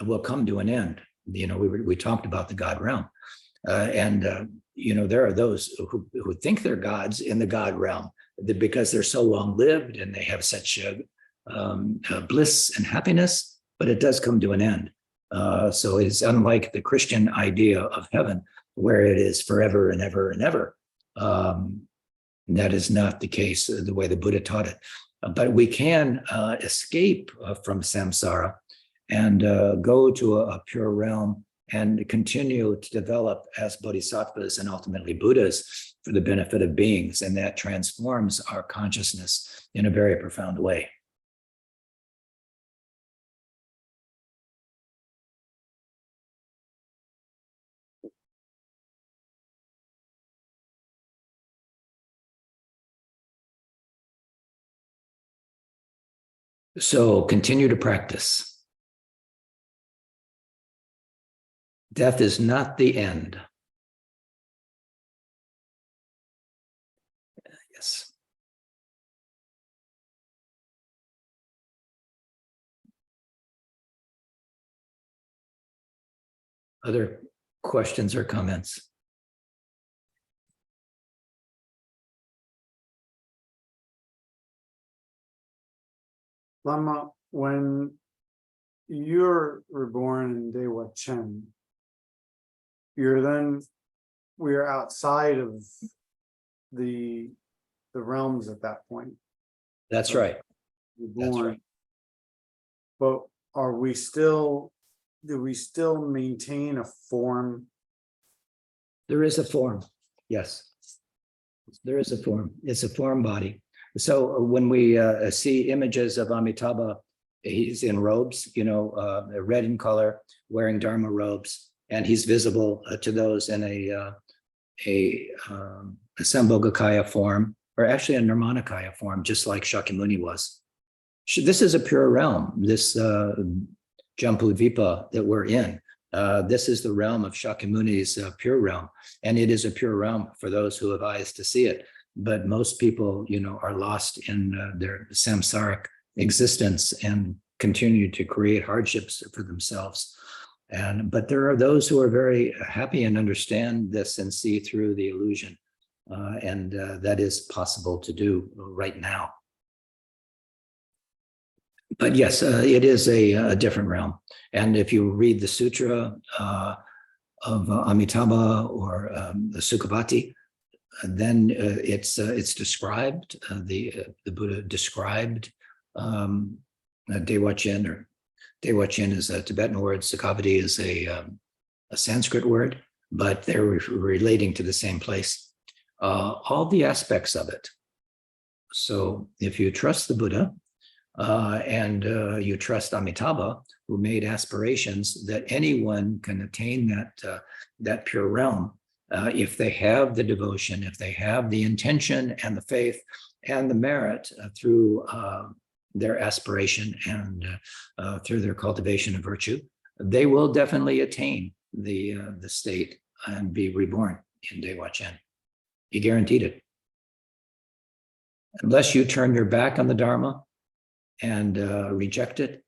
will come to an end. We talked about the God realm, and there are those who think they're gods in the God realm because they're so long lived and they have such bliss and happiness, but it does come to an end. So it's unlike the Christian idea of heaven, where it is forever and ever and ever. That is not the case the way the Buddha taught it. But we can escape from samsara and go to a pure realm and continue to develop as bodhisattvas and ultimately Buddhas for the benefit of beings. And that transforms our consciousness in a very profound way. So continue to practice. Death is not the end. Yes. Other questions or comments? Lama, when you're reborn in Dewa Chen, we are outside of the realms at that point. That's right. You're That's born. right. But do we still maintain a form? There is a form. Yes. There is a form. It's a form body. So when we see images of Amitabha, he's in robes, red in color, wearing Dharma robes, and he's visible to those in a Sambhogakaya form, or actually a Nirmanakaya form, just like Shakyamuni was. This is a pure realm, this Jambudvipa that we're in. This is the realm of Shakyamuni's pure realm, and it is a pure realm for those who have eyes to see it. But most people, are lost in their samsaric existence and continue to create hardships for themselves. But there are those who are very happy and understand this and see through the illusion. And that is possible to do right now. But yes, it is a different realm. And if you read the sutra of Amitabha or the Sukhavati, then it's described, the Buddha described Dewa Chen, or Dewa Chen is a Tibetan word, Sukhavati is a Sanskrit word, but they're relating to the same place. All the aspects of it. So if you trust the Buddha and you trust Amitabha, who made aspirations that anyone can attain that pure realm, if they have the devotion, if they have the intention and the faith and the merit through their aspiration and through their cultivation of virtue, they will definitely attain the state and be reborn in Dewa Chen. He guaranteed it. Unless you turn your back on the Dharma and reject it,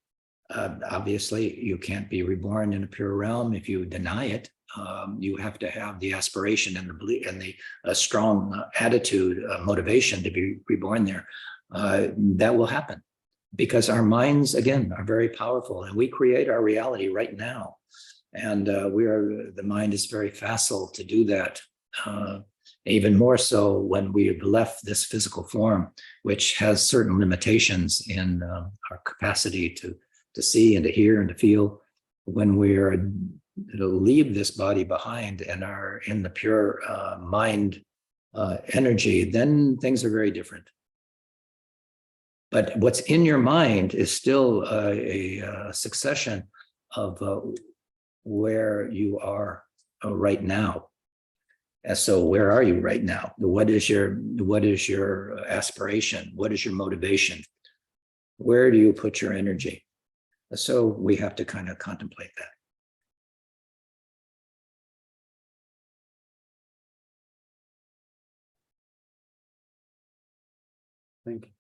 obviously you can't be reborn in a pure realm. If you deny it, you have to have the aspiration and the belief and the strong attitude, motivation to be reborn there. That will happen because our minds, again, are very powerful, and we create our reality right now. And the mind is very facile to do that. Even more so when we've left this physical form, which has certain limitations in our capacity to see and to hear and to feel. When we're leave this body behind and are in the pure mind energy, then things are very different. But what's in your mind is still a succession of where you are right now. And so where are you right now? What is your aspiration? What is your motivation? Where do you put your energy? So we have to kind of contemplate that. Thank you.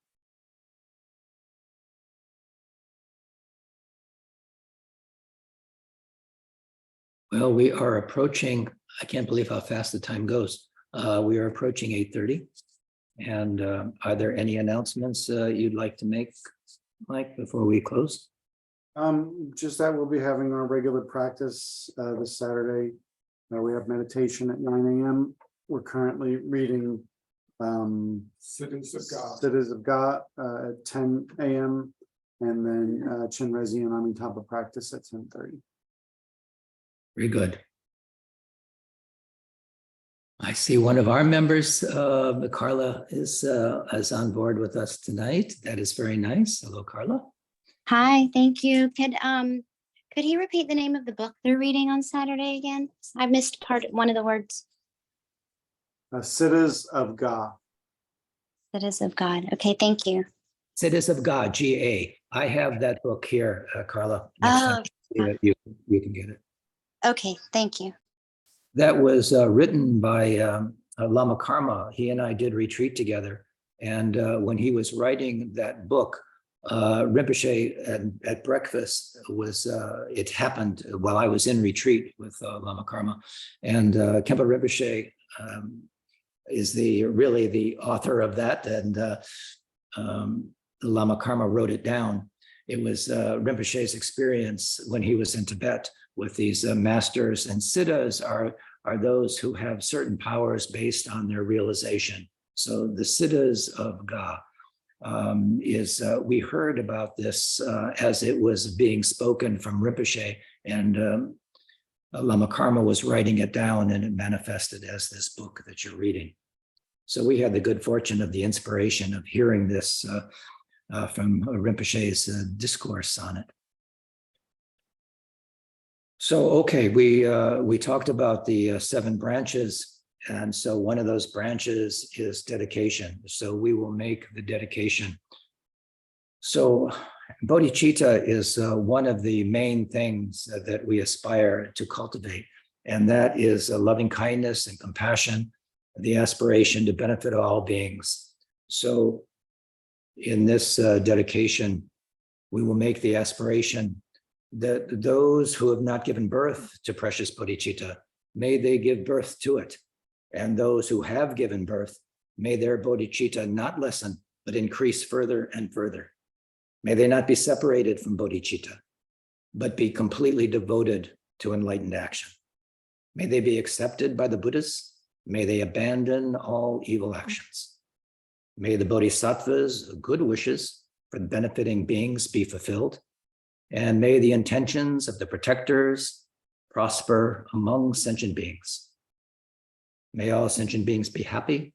Well, we are approaching, I can't believe how fast the time goes. We are approaching 8:30. And are there any announcements you'd like to make, Mike, before we close? Just that we'll be having our regular practice this Saturday. We have meditation at 9 a.m. We're currently reading Cities of God. Cities of God at 10 a.m. and then Chinrezi and Amitabha practice at 10:30. Very good. I see one of our members, Carla, is on board with us tonight. That is very nice. Hello, Carla. Hi, thank you. Could he repeat the name of the book they're reading on Saturday again? I missed one of the words. Cities of God. Cities of God. Okay, thank you. Cities of God, GA. I have that book here, Carla. Next Oh, time you can get it. okay, thank you. That was written by Lama Karma. He and I did retreat together. And when he was writing that book, Rinpoche at breakfast it happened while I was in retreat with Lama Karma. And Khenpo Rinpoche is really the author of that. And Lama Karma wrote it down. It was Rinpoche's experience when he was in Tibet with these masters, and siddhas are those who have certain powers based on their realization. So the siddhas of Ga we heard about this as it was being spoken from Rinpoche, and Lama Karma was writing it down, and it manifested as this book that you're reading. So we had the good fortune of the inspiration of hearing this from Rinpoche's discourse on it. So, okay, we talked about the 7 branches, and so one of those branches is dedication. So we will make the dedication. So bodhicitta is one of the main things that we aspire to cultivate, and that is loving kindness and compassion, the aspiration to benefit all beings. So in this dedication, we will make the aspiration that those who have not given birth to precious bodhicitta, may they give birth to it. And those who have given birth, may their bodhicitta not lessen, but increase further and further. May they not be separated from bodhicitta, but be completely devoted to enlightened action. May they be accepted by the Buddhas. May they abandon all evil actions. May the bodhisattvas' good wishes for benefiting beings be fulfilled. And may the intentions of the protectors prosper among sentient beings. May all sentient beings be happy.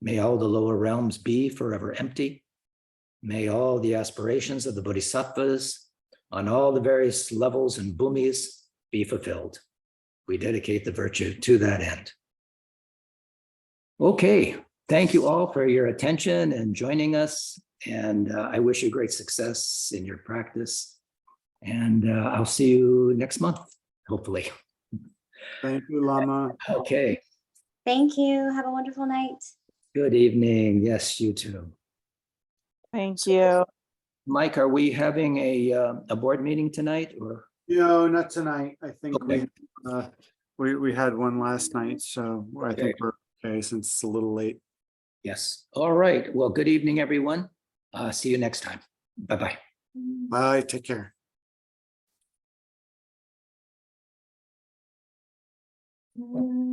May all the lower realms be forever empty. May all the aspirations of the bodhisattvas on all the various levels and bhumis be fulfilled. We dedicate the virtue to that end. Okay, thank you all for your attention and joining us. And I wish you great success in your practice. And I'll see you next month, hopefully. Thank you, Lama. Okay, Thank you. Have a wonderful night. good evening. Yes, you too. Thank you. Mike, are we having a board meeting tonight or? No, not tonight. I think Okay. we had one last night, so I think we're okay since it's a little late. Yes. All right. Well, good evening, everyone. See you next time. Bye-bye. Bye, take care. Mm.